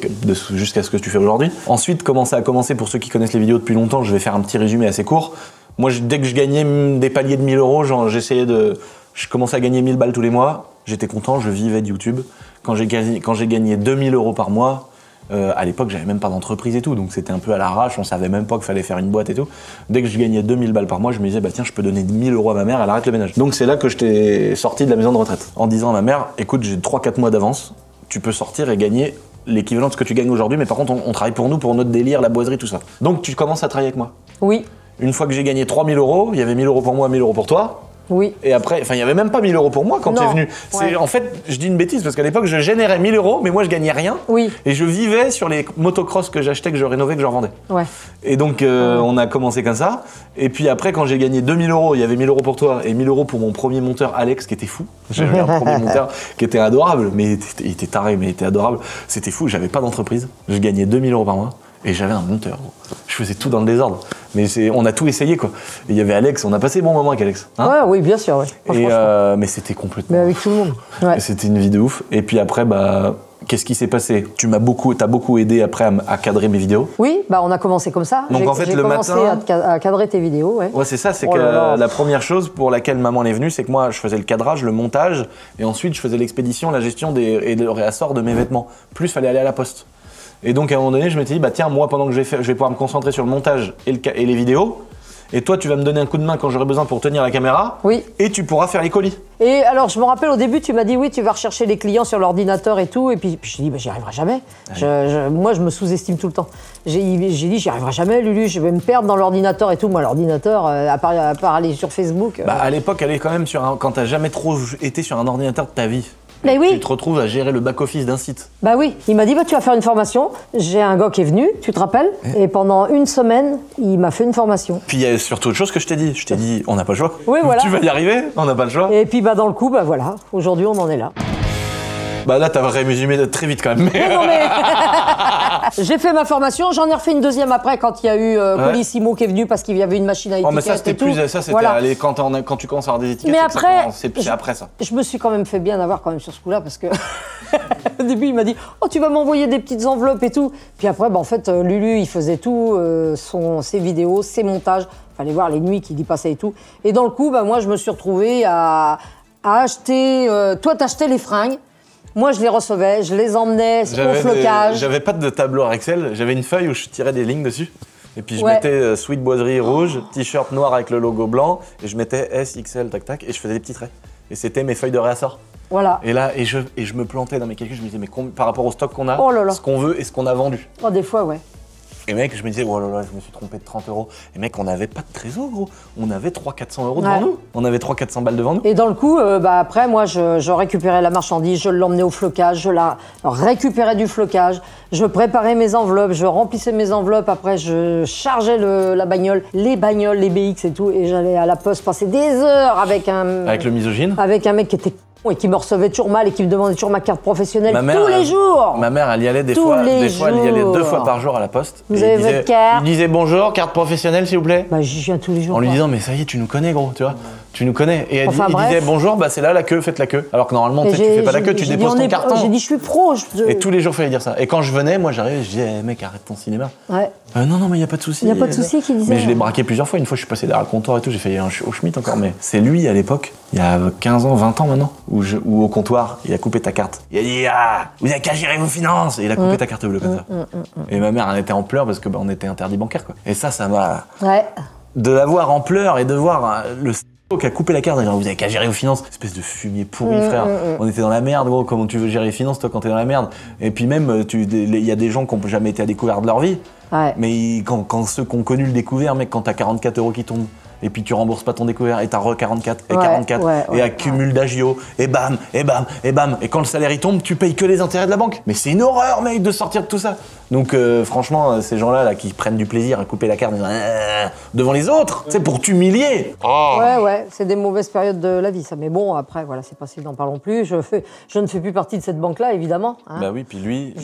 jusqu'à ce que tu fais aujourd'hui. Ensuite, comment ça a commencé pour ceux qui connaissent les vidéos depuis longtemps, je vais faire un petit résumé assez court. Moi, dès que je gagnais des paliers de 1000 €, je commençais à gagner 1000 balles tous les mois. J'étais content, je vivais de YouTube. Quand j'ai gagné 2000 € par mois, à l'époque, j'avais même pas d'entreprise et tout, donc c'était un peu à l'arrache, on savait même pas qu'il fallait faire une boîte et tout. Dès que je gagnais 2000 balles par mois, je me disais, bah tiens, je peux donner 1000 € à ma mère, elle arrête le ménage. Donc c'est là que je t'ai sorti de la maison de retraite, en disant à ma mère, écoute, j'ai 3-4 mois d'avance, tu peux sortir et gagner l'équivalent de ce que tu gagnes aujourd'hui, mais par contre, on travaille pour nous, pour notre délire, la boiserie, tout ça. Donc tu commences à travailler avec moi. Oui, Une fois que j'ai gagné 3000 €, il y avait 1000 € pour moi, 1000 € pour toi. oui. Et après, enfin, il n'y avait même pas 1000 € pour moi quand tu es Non. venu. Ouais. En fait, je dis une bêtise parce qu'à l'époque, je générais 1000 €, mais moi, je gagnais rien. Oui. Et je vivais sur les motocross que j'achetais, que je rénovais, que je revendais. Ouais. Et donc, on a commencé comme ça. Et puis après, quand j'ai gagné 2000 €, il y avait 1000 € pour toi et 1000 € pour mon premier monteur, Alex, qui était fou. J'avais un premier monteur qui était adorable, mais il était taré, mais il était adorable. C'était fou, j'avais pas d'entreprise. Je gagnais 2000 € par mois. Et j'avais un monteur. Gros. Je faisais tout dans le désordre. Mais on a tout essayé, quoi. Et il y avait Alex, on a passé bon moment avec Alex. Hein. Ouais, oui, bien sûr. Ouais. Et, Franchement. mais c'était complètement. Mais avec tout le monde. Ouais. Et c'était une vie de ouf. Et puis après, bah, qu'est-ce qui s'est passé? T'as beaucoup aidé après à cadrer mes vidéos. Oui, bah on a commencé comme ça. Donc, en fait, j'ai le commencé matin- à cadrer tes vidéos. Ouais. Ouais, c'est ça. C'est Oh que là là. la première chose pour laquelle maman est venue, c'est que moi, je faisais le cadrage, le montage, et ensuite, je faisais l'expédition, la gestion et le réassort de mes vêtements. Plus, fallait aller à la poste. Et donc, à un moment donné, je m'étais dit, bah tiens, moi, pendant que je vais pouvoir me concentrer sur le montage et les vidéos, et toi, tu vas me donner un coup de main quand j'aurai besoin pour tenir la caméra, Oui. et tu pourras faire les colis. Et alors, je me rappelle au début, tu m'as dit oui, tu vas rechercher les clients sur l'ordinateur et tout. Et puis je t'ai dit, bah, j'y arriverai jamais. Moi, je me sous-estime tout le temps. J'ai dit, j'y arriverai jamais, Lulu, je vais me perdre dans l'ordinateur et tout. Moi, l'ordinateur, à part aller sur Facebook. Bah, à l'époque, elle est quand même quand t'as jamais trop été sur un ordinateur de ta vie. Mais oui. Tu te retrouves à gérer le back-office d'un site. Bah oui, il m'a dit, bah, tu vas faire une formation. J'ai un gars qui est venu, tu te rappelles. Et pendant une semaine, il m'a fait une formation. Puis il y a surtout autre chose que je t'ai dit. Je t'ai dit, on n'a pas le choix. Oui, voilà. Tu vas y arriver, on n'a pas le choix. Et puis bah, dans le coup, bah voilà, aujourd'hui, on en est là. Bah là, t'as résumé très vite quand même. Mais... Non, mais... J'ai fait ma formation, j'en ai refait une deuxième après quand il y a eu Colissimo qui est venu parce qu'il y avait une machine à étiquettes. Oh, mais ça, c'était et tout. plus. Ça, c'était Voilà. quand tu commences à avoir des étiquettes. Mais c'est que ça après, commence, c'est après ça. Je me suis quand même fait bien avoir quand même sur ce coup-là parce que au début il m'a dit oh tu vas m'envoyer des petites enveloppes et tout. Puis après bah, en fait Lulu il faisait tout, ses vidéos, ses montages. Fallait voir les nuits qu'il y passait et tout. Et dans le coup bah, moi je me suis retrouvée à acheter. Toi t'achetais les fringues. Moi, je les recevais, je les emmenais au flocage. J'avais pas de tableau à Excel, j'avais une feuille où je tirais des lignes dessus. Et puis je Ouais. mettais Sweet Boiserie rouge, t-shirt noir avec le logo blanc, et je mettais S, XL, tac tac, et je faisais des petits traits. Et c'était mes feuilles de réassort. Voilà. Et là, je me plantais dans mes calculs, je me disais, mais par rapport au stock qu'on a, Oh là là. ce qu'on veut et ce qu'on a vendu. Oh, des fois, ouais. Et mec, je me disais, oh là là, je me suis trompé de 30 €. Et mec, on n'avait pas de trésor, gros. On avait 300-400 € devant Ouais. nous. On avait 300-400 balles devant nous. Et dans le coup, bah après, moi, je récupérais la marchandise, je l'emmenais au flocage, je la récupérais du flocage, je préparais mes enveloppes, je remplissais mes enveloppes, après, je chargeais la bagnole, les BX et tout, et j'allais à la poste passer des heures avec Avec le misogyne. avec un mec qui était con et qui me recevait toujours mal et qui me demandait toujours ma carte professionnelle Ma mère, tous les jours. Ma mère, elle y allait des Tous fois. les Des fois, elle y allait jours. 2 fois par jour à la poste. Vous Et avez il disait- votre carte Il disait bonjour, carte professionnelle, s'il vous plaît. Bah, j'y viens tous les jours. En lui quoi. disant, mais ça y est, tu nous connais, gros, tu vois. Tu nous connais. Et Enfin, il bref. disait bonjour, bah c'est là la queue, faites la queue. Alors que normalement, tu fais pas la queue, tu j'ai dit, déposes ton carton. J'ai dit, je suis pro. Et tous les jours, il fallait dire ça. Et quand je venais, moi j'arrivais, je disais, mec, arrête ton cinéma. Ouais. Non, mais il n'y a pas de souci. Il n'y a pas de souci qui disait. Mais je l'ai braqué plusieurs fois. Une fois, je suis passé derrière le comptoir et tout, j'ai fait un au Schmitt encore. Mais c'est lui à l'époque, il y a 15 ans, 20 ans maintenant, où au comptoir, il a coupé ta carte. Il a dit, vous avez qu'à gérer vos finances. Et il a coupé ta carte bleue comme ça. Et ma mère, elle était en pleurs parce que on était interdit bancaire, quoi. Et ça m'a. Ouais. De la voir en pleurs et de voir le qui a coupé la carte, vous avez qu'à gérer vos finances. Espèce de fumier pourri, frère. On était dans la merde, gros. Comment tu veux gérer les finances, toi, quand t'es dans la merde? Et puis même, il y a des gens qui n'ont jamais été à découvert de leur vie. Ouais. Mais quand ceux qui ont connu le découvert, mec, quand t'as 44 € qui tombent, et puis tu rembourses pas ton découvert, et t'as re-44, et 44, et accumule d'agio, et bam, et bam, et bam. Et quand le salaire il tombe, tu payes que les intérêts de la banque. Mais c'est une horreur, mec, de sortir de tout ça. Donc franchement, ces gens-là là, qui prennent du plaisir à couper la carte devant les autres, c'est pour t'humilier. Oh. Ouais, c'est des mauvaises périodes de la vie, ça. Mais bon, après, voilà, c'est passé, n'en parlons plus. Je ne fais plus partie de cette banque-là, évidemment. Hein. Bah oui, puis lui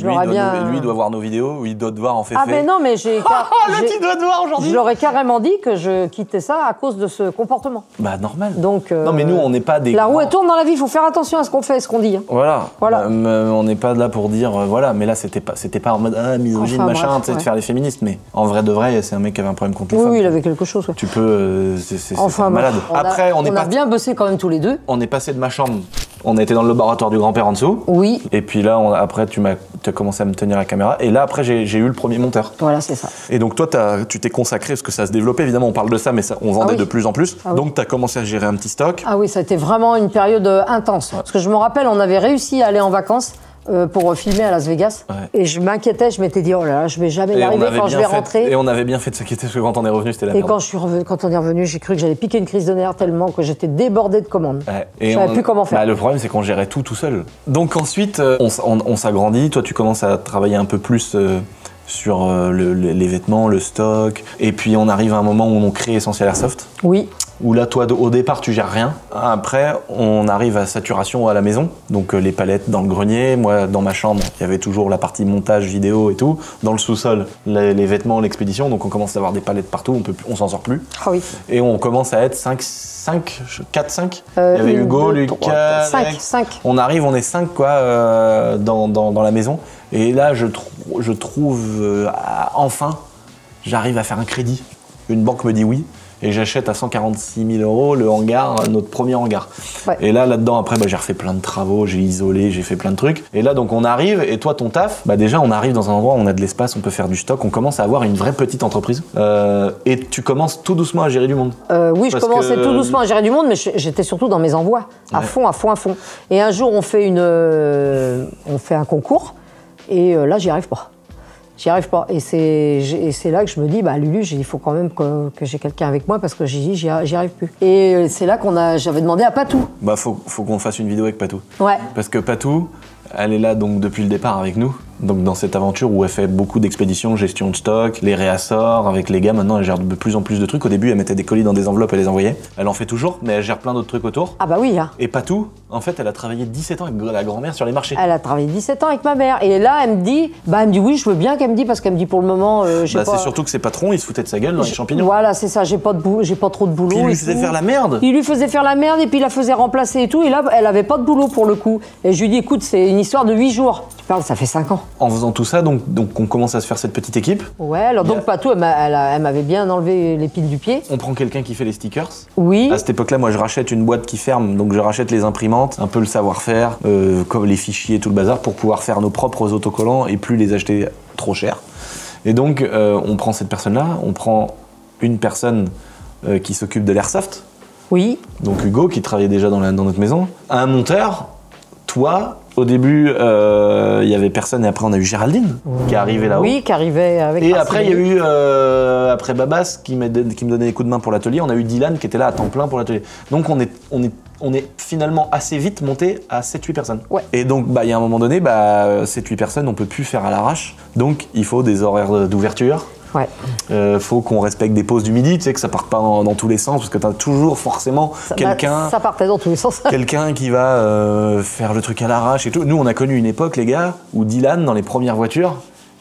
doit voir nos vidéos, ou il doit te voir en fait. Ah, mais non, mais j'ai. Là, tu dois te voir aujourd'hui. Je leur ai carrément dit que je quittais ça à cause de ce comportement. Bah normal. Donc. Non, mais nous, on n'est pas des. La roue elle tourne dans la vie, il faut faire attention à ce qu'on fait et ce qu'on dit. Hein. Voilà. Voilà. On n'est pas là pour dire voilà, mais là c'était pas en mode misogyne machin, tu sais, de faire les féministes, mais en vrai de vrai, c'est un mec qui avait un problème contre les femmes. Oui, il avait quelque chose. Ouais. Tu peux, c'est enfin, malade. Après, on a bien bossé quand même tous les deux. On est passé de ma chambre, on était dans le laboratoire du grand-père en dessous. Oui. Et puis là, après, tu as commencé à me tenir la caméra. Et là, après, j'ai eu le premier monteur. Voilà, c'est ça. Et donc toi, tu t'es consacré, parce que ça se développait, évidemment, on parle de ça, mais ça, on vendait de plus en plus. Donc tu as commencé à gérer un petit stock. Ah oui, ça a été vraiment une période intense. Parce que je me rappelle, on avait réussi à aller en vacances. Pour filmer à Las Vegas. Ouais. Et je m'inquiétais, je m'étais dit, oh là là, je vais jamais y arriver quand je vais rentrer. Et on avait bien fait de s'inquiéter parce que quand on est revenu, c'était la merde. Et quand on est revenu, j'ai cru que j'allais piquer une crise de nerfs tellement que j'étais débordé de commandes. Ouais. Je savais plus comment faire. Bah, le problème, c'est qu'on gérait tout seul. Donc ensuite, on s'agrandit. Toi, tu commences à travailler un peu plus sur les vêtements, le stock. Et puis, on arrive à un moment où on crée Essentiel Airsoft. Oui. Où là, toi, au départ, tu gères rien. Après, on arrive à saturation à la maison. Donc, les palettes dans le grenier. Moi, dans ma chambre, il y avait toujours la partie montage vidéo et tout. Dans le sous-sol, les vêtements, l'expédition. Donc, on commence à avoir des palettes partout. On s'en sort plus. Ah oui. Et on commence à être 4, 5. Il y avait Hugo, Lucas, 5. On arrive, on est 5 quoi, dans la maison. Et là, je trouve, enfin, j'arrive à faire un crédit. Une banque me dit oui. Et j'achète à 146 000 € le hangar, notre premier hangar. Ouais. Et là-dedans, après, j'ai refait plein de travaux, j'ai isolé, j'ai fait plein de trucs. Et là, donc, on arrive, et toi, ton taf, déjà, on arrive dans un endroit où on a de l'espace, on peut faire du stock, on commence à avoir une vraie petite entreprise. Et tu commences tout doucement à gérer du monde. Oui, je commençais tout doucement à gérer du monde, mais j'étais surtout dans mes envois, à fond. Et un jour, on fait un concours, et là, j'y arrive pas. Et c'est là que je me dis, Lulu, il faut quand même que j'ai quelqu'un avec moi parce que j'y arrive plus. Et c'est là j'avais demandé à Patou. Faut qu'on fasse une vidéo avec Patou. Ouais. Parce que Patou, elle est là donc depuis le départ avec nous. Donc dans cette aventure où elle fait beaucoup d'expéditions, gestion de stock, les réassorts avec les gars. Maintenant, elle gère de plus en plus de trucs. Au début, elle mettait des colis dans des enveloppes et les envoyait. Elle en fait toujours, mais elle gère plein d'autres trucs autour. Ah bah oui. Hein. Et Patou, en fait, elle a travaillé 17 ans avec la grand-mère sur les marchés. Elle a travaillé 17 ans avec ma mère. Et là, elle me dit oui, je veux bien qu'elle me dise parce qu'elle me dit pour le moment, j'ai pas... C'est surtout que ses patrons, ils se foutaient de sa gueule dans les champignons. Voilà, c'est ça. J'ai pas trop de boulot. Puis il lui faisait faire la merde. Il lui faisait faire la merde et puis il la faisait remplacer et tout. Et là, elle avait pas de boulot pour le coup. Et je lui dis, écoute, c'est une histoire de 8 jours. Tu parles, ça fait 5 ans. En faisant tout ça, donc on commence à se faire cette petite équipe. Ouais, alors donc Patou, elle m'avait bien enlevé les piles du pied. On prend quelqu'un qui fait les stickers. Oui. À cette époque-là, moi, je rachète une boîte qui ferme, donc je rachète les imprimantes, un peu le savoir-faire, comme les fichiers, tout le bazar, pour pouvoir faire nos propres autocollants et plus les acheter trop cher. Et donc, on prend cette personne-là, on prend une personne qui s'occupe de l'airsoft. Oui. Donc Hugo, qui travaillait déjà dans notre maison. Un monteur, toi. Au début, il y avait personne et après on a eu Géraldine qui est arrivée là-haut. Oui, qui arrivait avec. Et après il y a eu après Babas qui me donnait des coups de main pour l'atelier. On a eu Dylan qui était là à temps plein pour l'atelier. Donc on est finalement assez vite monté à 7-8 personnes. Ouais. Et donc il y a un moment donné, 7-8 personnes, on peut plus faire à l'arrache. Donc il faut des horaires d'ouverture. Ouais. Faut qu'on respecte des pauses du midi, tu sais, que ça parte pas dans tous les sens, parce que t'as toujours forcément quelqu'un. Ça partait dans tous les sens. Quelqu'un qui va faire le truc à l'arrache et tout. Nous, on a connu une époque, les gars, où Dylan, dans les premières voitures,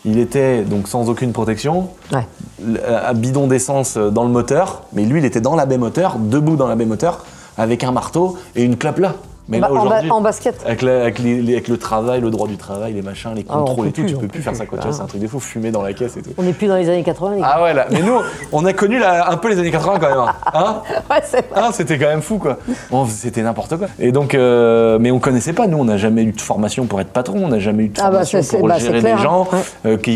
il était donc sans aucune protection, un bidon d'essence dans le moteur, mais lui, il était dans la baie moteur, debout dans la baie moteur, avec un marteau et une clap là. Mais là, aujourd'hui, en basket. avec le travail, le droit du travail, les machins, les contrôles et tout, tu peux plus faire ça quoi. C'est un truc de fou, fumer dans la caisse et tout. On n'est plus dans les années 80. Les gars. Ah ouais, là. Mais nous, on a connu un peu les années 80 quand même. Hein Ouais, c'est vrai. c'était quand même fou quoi. Bon, c'était n'importe quoi. Et donc, mais on connaissait pas. Nous, on n'a jamais eu de formation pour être patron. On n'a jamais eu de formation pour gérer les gens.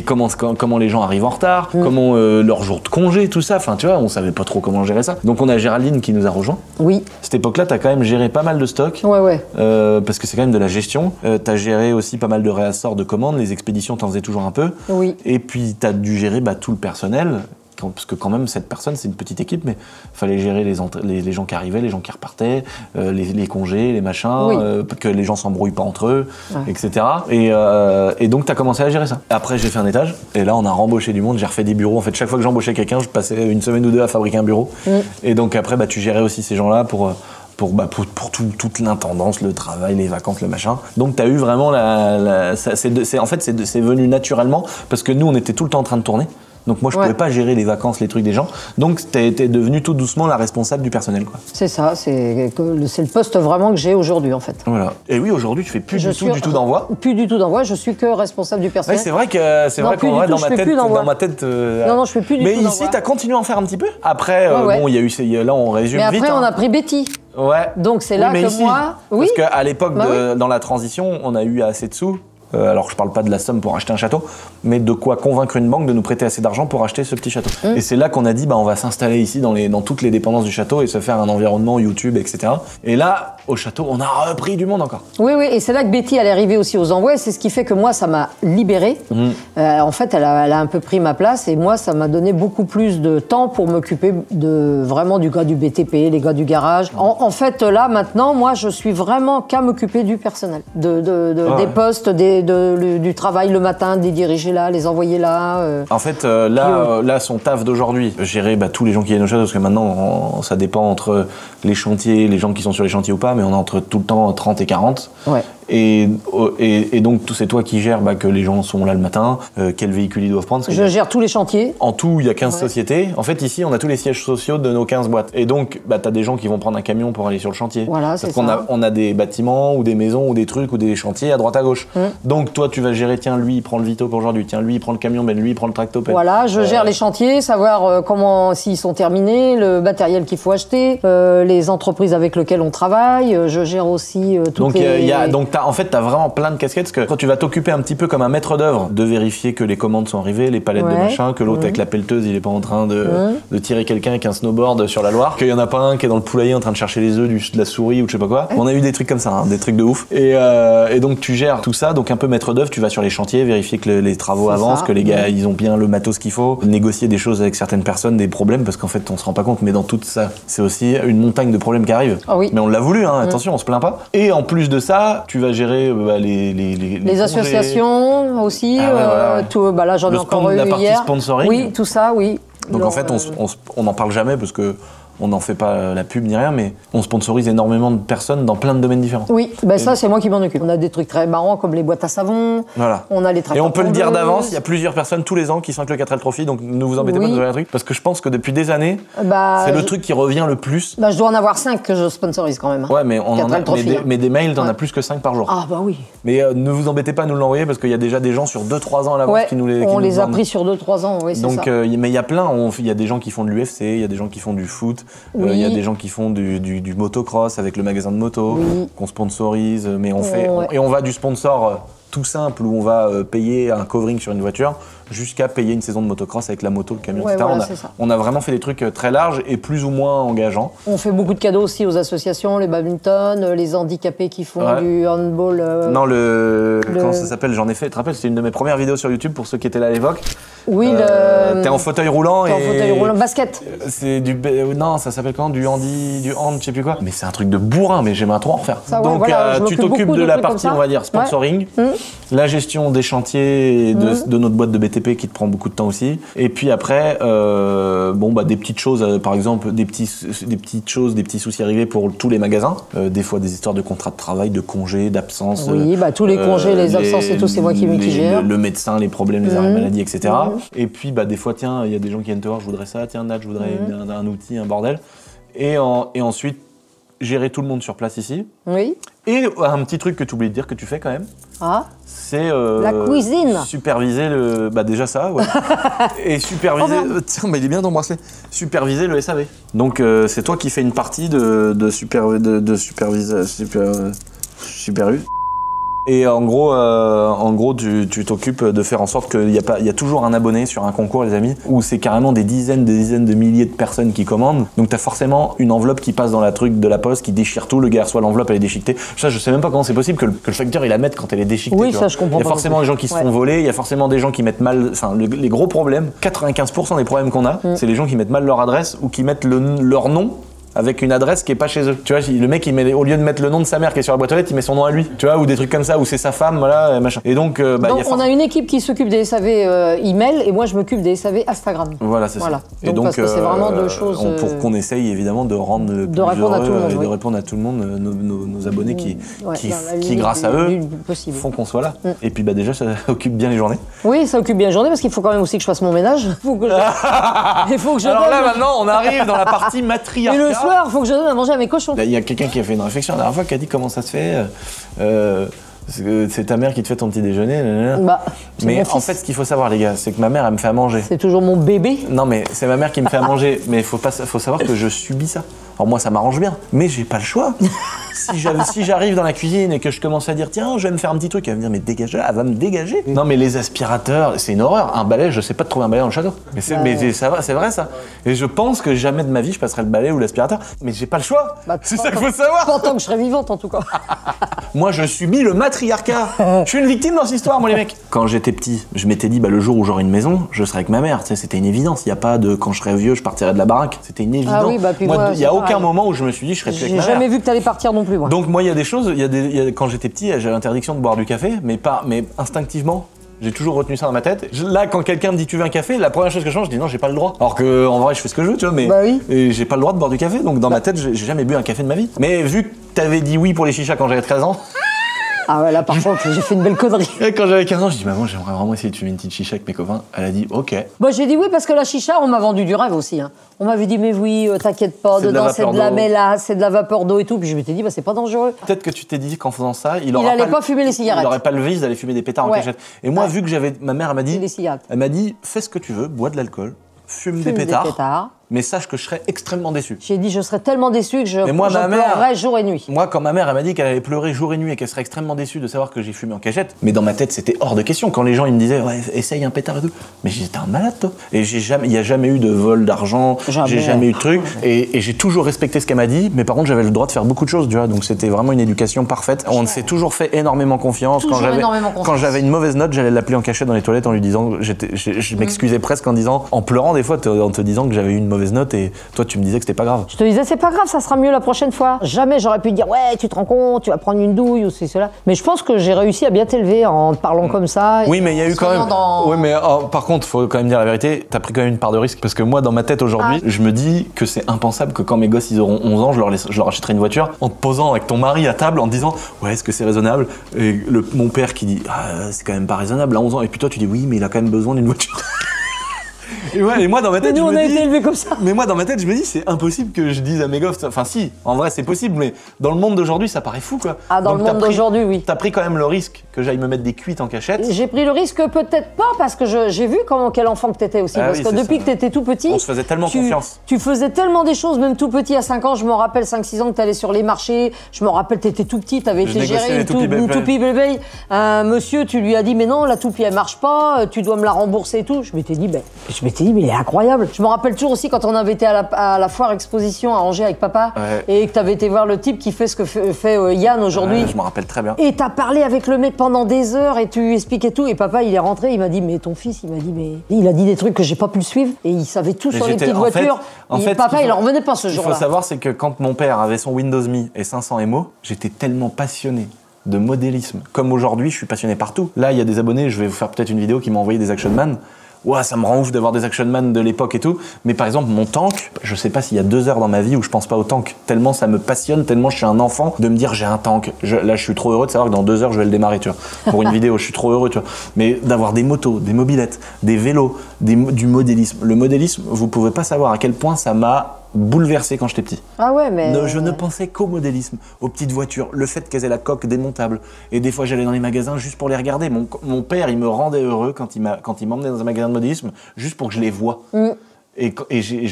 Comment les gens arrivent en retard, comment leur jour de congé, tout ça. Enfin, tu vois, on savait pas trop comment gérer ça. Donc, on a Géraldine qui nous a rejoint. Oui. Cette époque-là, t'as quand même géré pas mal de stocks. Ouais. Parce que c'est quand même de la gestion. T'as géré aussi pas mal de réassorts de commandes. Les expéditions, t'en faisais toujours un peu. Oui. Et puis, t'as dû gérer tout le personnel. Parce que quand même, cette personne, c'est une petite équipe, mais il fallait gérer les gens qui arrivaient, les gens qui repartaient, les congés, les machins, que les gens s'embrouillent pas entre eux, etc. Et donc, tu as commencé à gérer ça. Après, j'ai fait un étage, et là, on a rembauché du monde, j'ai refait des bureaux. En fait, chaque fois que j'embauchais quelqu'un, je passais une semaine ou deux à fabriquer un bureau. Et donc, après, tu gérais aussi ces gens-là pour toute l'intendance, le travail, les vacances, le machin. Donc, tu as eu vraiment c'est venu naturellement, parce que nous, on était tout le temps en train de tourner. Donc moi je pouvais pas gérer les vacances, les trucs des gens. Donc t'es devenu tout doucement la responsable du personnel quoi. C'est ça, c'est le poste vraiment que j'ai aujourd'hui en fait. Voilà. Et oui, aujourd'hui tu fais plus du tout d'envoi. Plus du tout d'envoi, je suis que responsable du personnel. Ouais, c'est vrai qu'en vrai dans ma tête non, je fais plus du tout d'envoi. Mais ici t'as continué à en faire un petit peu. Après bon, il y a eu là on résume vite. Mais après on a pris Betty. Ouais. Donc c'est là que ici, moi parce qu'à l'époque dans la transition, on a eu assez de sous. Alors je parle pas de la somme pour acheter un château, mais de quoi convaincre une banque de nous prêter assez d'argent pour acheter ce petit château. Et c'est là qu'on a dit on va s'installer ici dans toutes les dépendances du château et se faire un environnement YouTube, etc. Et là, au château, on a repris du monde encore. Oui, et c'est là que Betty elle est arrivée aussi aux envois, et c'est ce qui fait que moi ça m'a libérée. En fait, elle a un peu pris ma place, et moi ça m'a donné beaucoup plus de temps pour m'occuper vraiment du gars du BTP, les gars du garage. En fait, là maintenant, moi je suis vraiment qu'à m'occuper du personnel, des postes, du travail le matin, de les diriger là, les envoyer là. En fait, là, son taf d'aujourd'hui, gérer tous les gens qui viennent au château, parce que maintenant, ça dépend entre les chantiers, les gens qui sont sur les chantiers ou pas, mais on est entre tout le temps 30 et 40. Ouais. Et donc, c'est toi qui gères que les gens sont là le matin, quel véhicule ils doivent prendre. Je gère tous les chantiers. En tout, il y a 15 sociétés. En fait, ici, on a tous les sièges sociaux de nos 15 boîtes. Et donc, t'as des gens qui vont prendre un camion pour aller sur le chantier. Voilà, c'est ça. Parce qu'on a des bâtiments ou des maisons ou des trucs ou des chantiers à droite à gauche. Donc, toi, tu vas gérer, tiens, lui, il prend le Vito pour aujourd'hui. Tiens, lui, il prend le camion, lui, il prend le tractopelle. Voilà, je gère les chantiers, savoir s'ils sont terminés, le matériel qu'il faut acheter, les entreprises avec lesquelles on travaille. Je gère aussi toutes en fait, t'as vraiment plein de casquettes, parce que quand tu vas t'occuper un petit peu comme un maître d'œuvre, de vérifier que les commandes sont arrivées, les palettes de machin, que l'autre avec la pelleteuse, il est pas en train de tirer quelqu'un avec un snowboard sur la Loire, qu'il y en a pas un qui est dans le poulailler en train de chercher les œufs de la souris ou je sais pas quoi. On a eu des trucs comme ça, des trucs de ouf. Et donc tu gères tout ça, donc un peu maître d'œuvre, tu vas sur les chantiers, vérifier que les travaux avancent, que les gars ils ont bien le matos qu'il faut, négocier des choses avec certaines personnes, des problèmes, parce qu'en fait on se rend pas compte, mais dans tout ça, c'est aussi une montagne de problèmes qui arrivent. Mais on l'a voulu, attention, on se plaint pas. Et en plus de ça, tu vas gérer les associations aussi. Tout, là j'en ai encore eu hier. La partie sponsoring. Oui, tout ça, oui. Donc en fait, on n'en parle jamais parce que on n'en fait pas la pub ni rien, mais on sponsorise énormément de personnes dans plein de domaines différents. Oui, ça c'est moi qui m'en occupe. On a des trucs très marrants comme les boîtes à savon, on a les tracteurs. Et on peut le dire d'avance, il y a plusieurs personnes tous les ans qui sont avec le 4L Trophy, donc ne vous embêtez pas de faire un truc, parce que je pense que depuis des années, c'est le truc qui revient le plus. Je dois en avoir 5 que je sponsorise quand même. Ouais, mais on en a, mais des mails, t'en as plus que 5 par jour. Ah bah oui. Mais ne vous embêtez pas à nous l'envoyer, parce qu'il y a déjà des gens sur 2-3 ans à l'avance qui nous les on les a pris sur 2-3 ans, oui, c'est ça. Donc, mais il y a plein, il y a des gens qui font de l'UFC, il y a des gens qui font du foot, il y a des gens qui font du motocross avec le magasin de moto, qu'on sponsorise, mais on va du sponsor tout simple où on va payer un covering sur une voiture jusqu'à payer une saison de motocross avec la moto, le camion, etc. Voilà, on a vraiment fait des trucs très larges et plus ou moins engageants. On fait beaucoup de cadeaux aussi aux associations, les badminton, les handicapés qui font du handball. Non, comment ça s'appelle? J'en ai fait, tu te rappelles, c'était une de mes premières vidéos sur YouTube pour ceux qui étaient là à l'époque. Oui, t'es en fauteuil roulant basket. C'est non, ça s'appelle comment? Du hand, je sais plus quoi. Mais c'est un truc de bourrin, mais j'aimerais trop en refaire. Donc tu t'occupes de la partie, on va dire, sponsoring, la gestion des chantiers de notre boîte de BTP qui te prend beaucoup de temps aussi. Et puis après, des petites choses, par exemple, des petites choses, des petits soucis arrivés pour tous les magasins. Des fois des histoires de contrats de travail, de congés, d'absence. Oui, tous les congés, les absences et tout, c'est moi qui gère. Le médecin, les problèmes, les arrêts maladie, etc. Et puis des fois, tiens, il y a des gens qui viennent te voir, je voudrais ça, tiens Nat, je voudrais un outil, un bordel. Et ensuite, gérer tout le monde sur place ici. Oui. Et un petit truc que tu oublies de dire que tu fais quand même, Ah. c'est La cuisine. superviser le... Bah déjà ça, ouais. Et superviser... Oh, tiens, mais il est bien d'embrasser. Superviser le SAV. Donc c'est toi qui fais une partie de super U. Et en gros, tu t'occupes de faire en sorte qu'il y a toujours un abonné sur un concours, les amis, où c'est carrément des dizaines de milliers de personnes qui commandent. Donc t'as forcément une enveloppe qui passe dans la truc de la poste, qui déchire tout. Le gars reçoit l'enveloppe, elle est déchiquetée. Ça, je sais même pas comment c'est possible que le facteur il la mette quand elle est déchiquetée. Oui, tu ça vois. je comprends. Il y a forcément des gens qui se font voler, il y a forcément des gens qui mettent mal. Enfin, les gros problèmes, 95% des problèmes qu'on a, c'est les gens qui mettent mal leur adresse ou qui mettent leur nom avec une adresse qui est pas chez eux. Tu vois, le mec, au lieu de mettre le nom de sa mère qui est sur la boîte aux lettres, il met son nom à lui. Tu vois, ou des trucs comme ça, ou c'est sa femme, voilà, machin. Et donc, on a une équipe qui s'occupe des SAV email et moi je m'occupe des SAV Instagram. Voilà, c'est ça. Et donc parce que c'est vraiment deux choses. Pour qu'on essaye évidemment de rendre le plus répondre heureux à tout le monde, et de répondre à tout le monde, nos abonnés qui grâce à eux, font qu'on soit là. Et puis déjà, ça occupe bien les journées. Oui, ça occupe bien les journées parce qu'il faut quand même aussi que je fasse mon ménage. Il faut que je Alors donne... là, maintenant, on arrive dans la partie matriarcat. Et le soir, il faut que je donne à manger à mes cochons. Il y a quelqu'un qui a fait une réflexion la dernière fois qui a dit comment ça se fait. C'est ta mère qui te fait ton petit déjeuner. Mais en fait, ce qu'il faut savoir, les gars, c'est que ma mère, elle me fait à manger. C'est toujours mon bébé. Non, mais c'est ma mère qui me fait à manger. Mais faut savoir que je subis ça. Alors moi, ça m'arrange bien, mais j'ai pas le choix. Si j'arrive dans la cuisine et que je commence à dire tiens, je vais me faire un petit truc, elle va me dire mais dégage, elle va me dégager. Non, mais les aspirateurs, c'est une horreur. Un balai, je sais pas de trouver un balai dans le château. Mais ça va, c'est vrai ça. Et je pense que jamais de ma vie je passerai le balai ou l'aspirateur. Mais j'ai pas le choix. C'est ça qu'il faut savoir. Pas tant que je serai vivante en tout cas. Moi, je subis le matriarcat. Je suis une victime dans cette histoire, moi les mecs. Quand j'étais petit, je m'étais dit le jour où j'aurai une maison, je serai avec ma mère. Tu sais, c'était une évidence. Il y a pas de quand je serai vieux, je partirai de la baraque. C'était une évidence. Ah oui, puis moi, il y a aucun moment où je me suis dit je serais plus avec ma mère. J'ai jamais vu que t'allais partir non plus moi. Donc moi, il y a des choses. Quand j'étais petit, j'avais l'interdiction de boire du café, mais instinctivement. J'ai toujours retenu ça dans ma tête. Là, quand quelqu'un me dit tu veux un café, la première chose que je change, je dis non, j'ai pas le droit. Alors que en vrai, je fais ce que je veux, tu vois, mais et j'ai pas le droit de boire du café. Donc dans ma tête, j'ai jamais bu un café de ma vie. Mais vu que t'avais dit oui pour les chichas quand j'avais 13 ans. Ah ouais, là par contre, j'ai fait une belle connerie. Et quand j'avais 15 ans, je dis maman, j'aimerais vraiment essayer de fumer une petite chicha avec mes copains. Elle a dit ok. Bah j'ai dit oui parce que la chicha, on m'a vendu du rêve aussi. Hein. On m'avait dit mais oui, t'inquiète pas, dedans c'est de la mélasse, c'est de la vapeur d'eau et tout. Puis je m'étais dit c'est pas dangereux. Peut-être que tu t'es dit qu'en faisant ça, il allait pas fumer les cigarettes. Il aurait pas le vice d'aller fumer des pétards en cachette. Et moi, vu que ma mère, elle m'a dit fais ce que tu veux, bois de l'alcool, fume des pétards. Mais sache que je serais extrêmement déçu. J'ai dit je serais tellement déçu que je pleurerais jour et nuit. Moi, quand ma mère elle m'a dit qu'elle allait pleurer jour et nuit et qu'elle serait extrêmement déçue de savoir que j'ai fumé en cachette, mais dans ma tête c'était hors de question. Quand les gens ils me disaient ouais essaye un pétard et tout, mais j'étais un malade toi. Et il y a jamais eu de vol d'argent, j'ai jamais eu de truc. Et j'ai toujours respecté ce qu'elle m'a dit, mais par contre j'avais le droit de faire beaucoup de choses, tu vois. Donc c'était vraiment une éducation parfaite. On s'est toujours fait énormément confiance. Quand j'avais une mauvaise note, j'allais l'appeler en cachette dans les toilettes en lui disant, je m'excusais presque en pleurant des fois, en te disant que j'avais eu une mauvaise note et toi, tu me disais que c'était pas grave. Je te disais, c'est pas grave, ça sera mieux la prochaine fois. Jamais j'aurais pu te dire, ouais, tu te rends compte, tu vas prendre une douille ou c'est cela. Mais je pense que j'ai réussi à bien t'élever en te parlant comme ça. Oui, mais il y a eu quand même. Oui, mais par contre, faut quand même dire la vérité, t'as pris quand même une part de risque. Parce que moi, dans ma tête aujourd'hui, je me dis que c'est impensable que quand mes gosses ils auront 11 ans, je leur achèterai une voiture en te posant avec ton mari à table en te disant, ouais, est-ce que c'est raisonnable? Et mon père qui dit, c'est quand même pas raisonnable à 11 ans. Et puis toi, tu dis, oui, mais il a quand même besoin d'une voiture. Et moi dans ma tête, on a été élevés comme ça. Mais moi dans ma tête, je me dis c'est impossible que je dise à mes gosses. Enfin si, en vrai c'est possible, mais dans le monde d'aujourd'hui ça paraît fou quoi. Ah dans le monde d'aujourd'hui oui. T'as pris quand même le risque que j'aille me mettre des cuites en cachette. J'ai pris le risque peut-être pas parce que j'ai vu quel enfant que t'étais aussi. Parce que depuis que t'étais tout petit, on se faisait tellement confiance. Tu faisais tellement des choses, même tout petit à 5 ans. Je me rappelle 5-6 ans que t'allais sur les marchés. Je me rappelle t'étais tout petit, t'avais été géré une toupie bébé. Monsieur, tu lui as dit mais non la toupie elle marche pas, tu dois me la rembourser et tout. Je m'étais dit mais il est incroyable. Je me rappelle toujours aussi quand on avait été à la foire exposition à Angers avec papa et que t'avais été voir le type qui fait ce que fait Yann aujourd'hui. Je me rappelle très bien. Et t'as parlé avec le mec pendant des heures et tu expliquais tout. Et papa, il est rentré, il m'a dit mais ton fils, il a dit des trucs que j'ai pas pu le suivre et il savait tout sur les petites voitures. Papa, il en revenait pas ce jour-là. Il faut savoir c'est que quand mon père avait son Windows Me et 500 MO, j'étais tellement passionné de modélisme. Comme aujourd'hui, je suis passionné partout. Là, il y a des abonnés, je vais vous faire peut-être une vidéo qui m'a envoyé des Action Man. Ouais, ça me rend ouf d'avoir des Action Man de l'époque et tout. Mais par exemple, mon tank, je sais pas s'il y a 2 heures dans ma vie où je pense pas au tank. Tellement ça me passionne, tellement je suis un enfant de me dire j'ai un tank. Là, je suis trop heureux de savoir que dans 2 heures, je vais le démarrer, tu vois. Pour une vidéo, je suis trop heureux, tu vois. Mais d'avoir des motos, des mobilettes, des vélos, du modélisme. Le modélisme, vous pouvez pas savoir à quel point ça m'a bouleversé quand j'étais petit. Ah ouais, mais. Je ne pensais qu'au modélisme, aux petites voitures, le fait qu'elles aient la coque démontable. Et des fois, j'allais dans les magasins juste pour les regarder. Mon père, il me rendait heureux quand il m'emmenait dans un magasin de modélisme, juste pour que je les voie.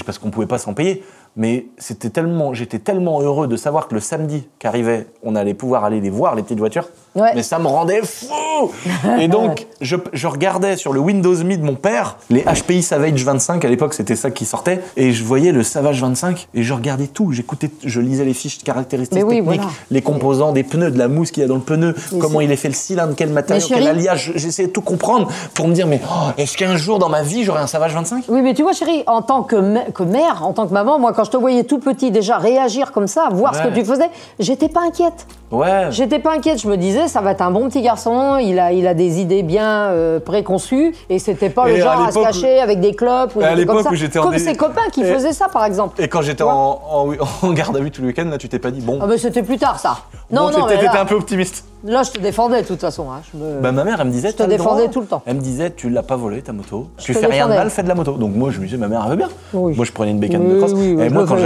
Parce qu'on pouvait pas s'en payer. Mais j'étais tellement heureux de savoir que le samedi qu'arrivait, on allait pouvoir aller les voir, les petites voitures. Ouais. Mais ça me rendait fou. Et donc, je regardais sur le Windows Me de mon père, les HPI Savage 25, à l'époque, c'était ça qui sortait. Et je voyais le Savage 25 et je regardais tout. Je lisais les fiches caractéristiques techniques, voilà. les composants des pneus, de la mousse qu'il y a dans le pneu, comment il est fait le cylindre, quel matériau, quel alliage. J'essayais de tout comprendre pour me dire, mais est-ce qu'un jour dans ma vie, j'aurai un Savage 25 ? Oui, mais tu vois, chérie, en tant que mère, en tant que maman, moi, quand je te voyais tout petit déjà réagir comme ça, voir ce que tu faisais, j'étais pas inquiète. Ouais. J'étais pas inquiète, je me disais, ça va être un bon petit garçon, il a des idées bien préconçues, et c'était pas le genre à se cacher avec des clopes ou des trucs comme ça. Comme ses copains qui faisaient ça, par exemple. Et quand j'étais en garde à vue tout le week-end, là, tu t'es pas dit, bon... Ah, mais c'était plus tard, ça. Non, t'étais un peu optimiste. Là, je te défendais, de toute façon. Hein. Ma mère, elle me disait... Je te défendais tout le temps. Elle me disait, tu l'as pas volé, ta moto. Tu fais rien de mal, fais de la moto. Donc moi, je me disais, ma mère, elle veut bien. Oui. Moi, je prenais une bécane de crosse. Et moi, quand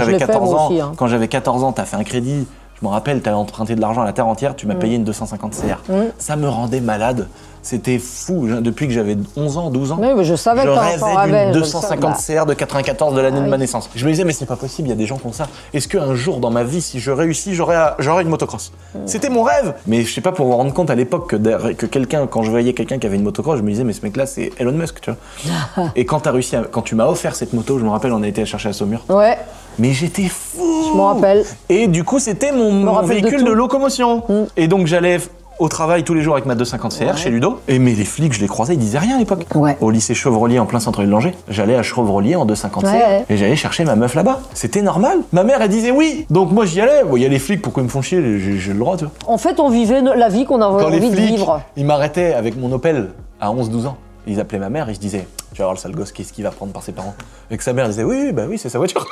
j'avais 14 ans, t'as fait un crédit... Je me rappelle, t'avais emprunté de l'argent à la terre entière, tu m'as payé une 250 CR. Ça me rendait malade. C'était fou. Depuis que j'avais 11 ans, 12 ans, oui, mais je savais que rêvais d'une 250 CR de 94 de l'année de ma naissance. Je me disais, mais c'est pas possible, il y a des gens qui ont ça. Est-ce qu'un jour dans ma vie, si je réussis, j'aurai une motocross ? C'était mon rêve. Mais je sais pas, pour vous rendre compte à l'époque que quand je voyais quelqu'un qui avait une motocross, je me disais, mais ce mec-là, c'est Elon Musk, tu vois. Et quand tu m'as offert cette moto, je me rappelle, on a été chercher à Saumur. Ouais. Mais j'étais fou. Je m'en rappelle. Et du coup, c'était mon véhicule de locomotion. Et donc, j'allais au travail tous les jours avec ma 250 CR chez Ludo. Mais les flics, je les croisais, ils disaient rien à l'époque. Ouais. Au lycée Chevrolier en plein centre-ville d'Angers, j'allais à Chevrolier en 250 CR et j'allais chercher ma meuf là-bas. C'était normal. Ma mère, elle disait oui. Donc moi, j'y allais. Il y a les flics, pourquoi ils me font chier ? J'ai le droit, tu vois. En fait, on vivait la vie qu'on avait envie de vivre. Ils m'arrêtaient avec mon Opel à 11-12 ans. Ils appelaient ma mère et je disais, tu vas voir le sale gosse, qu'est-ce qu'il va prendre par ses parents ? Et que sa mère disait, oui, c'est sa voiture.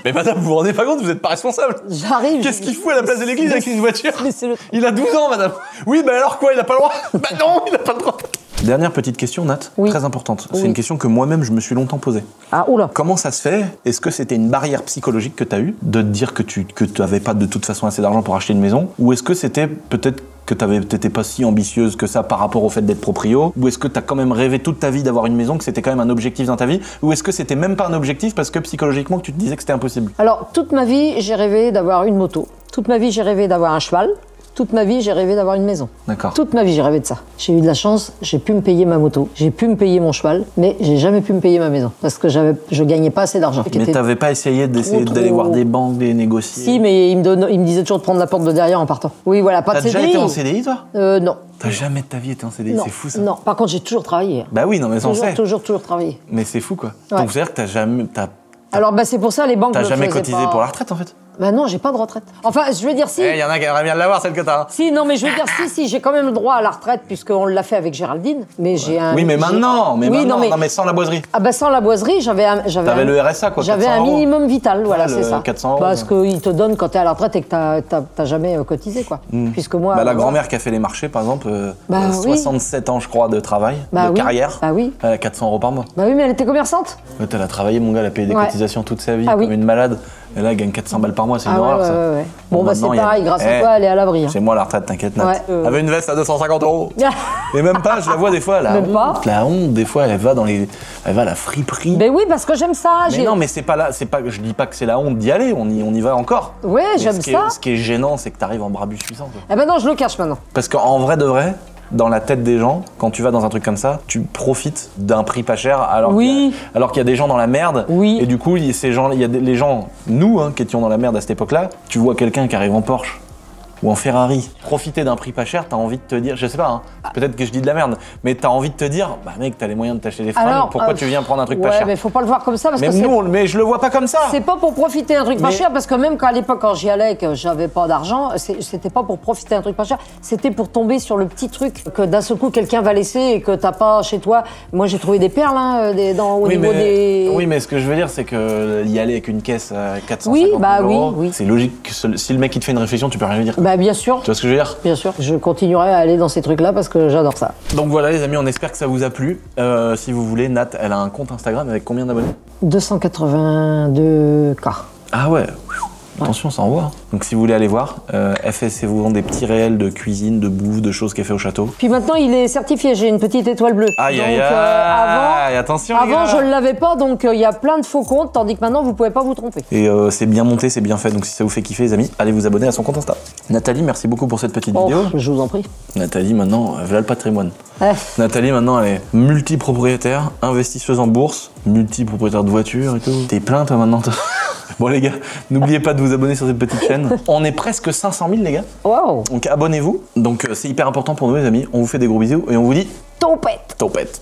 Mais madame, vous vous rendez pas compte, vous êtes pas responsable. J'arrive. Qu'est-ce qu'il fout à la place de l'église avec une voiture ? Mais c'est le... Il a 12 ans, madame. Oui, bah alors quoi, il a pas le droit ? Bah non, il a pas le droit. Dernière petite question, Nat, très importante. C'est une question que moi-même, je me suis longtemps posée. Ah, oula. Comment ça se fait ? Est-ce que c'était une barrière psychologique que tu as eue de te dire que tu n'avais pas de toute façon assez d'argent pour acheter une maison ? Ou est-ce que c'était peut-être que t'étais pas si ambitieuse que ça par rapport au fait d'être proprio ? Ou est-ce que t'as quand même rêvé toute ta vie d'avoir une maison, que c'était quand même un objectif dans ta vie ? Ou est-ce que c'était même pas un objectif parce que psychologiquement que tu te disais que c'était impossible ? Alors, toute ma vie, j'ai rêvé d'avoir une moto. Toute ma vie, j'ai rêvé d'avoir un cheval. Toute ma vie, j'ai rêvé d'avoir une maison. D'accord. Toute ma vie, j'ai rêvé de ça. J'ai eu de la chance, j'ai pu me payer ma moto, j'ai pu me payer mon cheval, mais j'ai jamais pu me payer ma maison parce que je gagnais pas assez d'argent. Mais t'avais pas essayé d'aller voir des banques, des négocier ? Si, mais il me disait toujours de prendre la porte de derrière en partant. Oui, voilà, pas de CDI. T'as déjà été en CDI, toi ? Non. T'as jamais de ta vie été en CDI, c'est fou ça. Non, par contre, j'ai toujours travaillé. Bah oui, non mais ça on sait. Toujours travaillé. Mais c'est fou quoi. Ouais. Donc c'est-à-dire que t'as jamais... Alors bah c'est pour ça les banques T'as ne jamais faisaient cotisé pas... pour la retraite en fait ? Bah non, j'ai pas de retraite. Enfin, je veux dire si. Il y en a qui aimeraient bien l'avoir, celle que t'as. Hein. Si, non, mais je veux dire si, j'ai quand même le droit à la retraite puisqu'on l'a fait avec Géraldine. Mais j'ai un. Oui, mais maintenant, non, mais sans la boiserie. Ah bah sans la boiserie, T'avais le RSA quoi. J'avais un minimum vital, voilà, c'est ça. 400 €. Parce qu'ils te donnent quand t'es à la retraite et que t'as jamais cotisé quoi. Puisque moi. Bah la grand-mère qui a fait les marchés par exemple, 67 ans je crois de travail, de carrière. Bah oui. Elle a 400 € par mois. Bah oui, mais elle était commerçante. Elle a travaillé, mon gars, elle a payé des cotisations toute sa vie comme une malade. Et là, elle gagne 400 balles par mois, c'est une horreur ça. Ouais. Bon, bah c'est pareil, grâce à toi, elle est à l'abri. C'est moi la retraite, t'inquiète, Nat. Ouais, Elle avait une veste à 250 €. Et même pas, je la vois des fois, la honte, des fois, elle va à la friperie. Mais oui, parce que j'aime ça. Mais non, mais c'est pas là, je dis pas que c'est la honte d'y aller, on y va encore. Ouais, j'aime ça. Ce qui est gênant, c'est que t'arrives en brabus puissant. Eh ben non, je le cache maintenant. Parce qu'en vrai de vrai, dans la tête des gens, quand tu vas dans un truc comme ça, tu profites d'un prix pas cher alors qu'il y a des gens dans la merde. Oui. Et du coup, les gens, nous qui étions dans la merde à cette époque-là, tu vois quelqu'un qui arrive en Porsche ou en Ferrari, profiter d'un prix pas cher, t'as envie de te dire, je sais pas, peut-être que je dis de la merde, mais t'as envie de te dire, bah mec, t'as les moyens de t'acheter des fringues, pourquoi tu viens prendre un truc pas cher ? Mais faut pas le voir comme ça parce mais je le vois pas comme ça. C'est pas pour profiter d'un truc pas cher parce que même à l'époque quand j'y allais que j'avais pas d'argent, c'était pas pour profiter d'un truc pas cher, c'était pour tomber sur le petit truc que d'un seul coup quelqu'un va laisser et que t'as pas chez toi. Moi j'ai trouvé des perles au niveau des. Oui, mais ce que je veux dire c'est que y aller avec une caisse à 450 €, c'est logique que si le mec il te fait une réflexion, tu peux rien lui dire. Bah bien sûr. Tu vois ce que je veux dire? Bien sûr. Je continuerai à aller dans ces trucs-là parce que j'adore ça. Donc voilà les amis, on espère que ça vous a plu. Si vous voulez, Nat, elle a un compte Instagram avec combien d'abonnés? 282 K. Ah ouais. Attention, ça envoie. Donc si vous voulez aller voir, FSC vous vend des petits réels de cuisine, de bouffe, de choses qu'elle fait au château. Puis maintenant, il est certifié, j'ai une petite étoile bleue. Aïe donc, aïe aïe, attention les avant gars. je ne l'avais pas, donc il y a plein de faux comptes, tandis que maintenant, vous pouvez pas vous tromper. Et c'est bien monté, c'est bien fait, donc si ça vous fait kiffer les amis, allez vous abonner à son compte Insta. Nathalie, merci beaucoup pour cette petite vidéo. Je vous en prie. Nathalie, maintenant, voilà le patrimoine. Ouais. Nathalie, maintenant, elle est multipropriétaire, investisseuse en bourse, multipropriétaire de voitures et tout. T'es plein toi maintenant toi. Bon les gars, n'oubliez pas de vous abonner sur cette petite chaîne. On est presque 500 000 les gars. Wow. Donc abonnez-vous. Donc c'est hyper important pour nous les amis. On vous fait des gros bisous et on vous dit Topette. topette.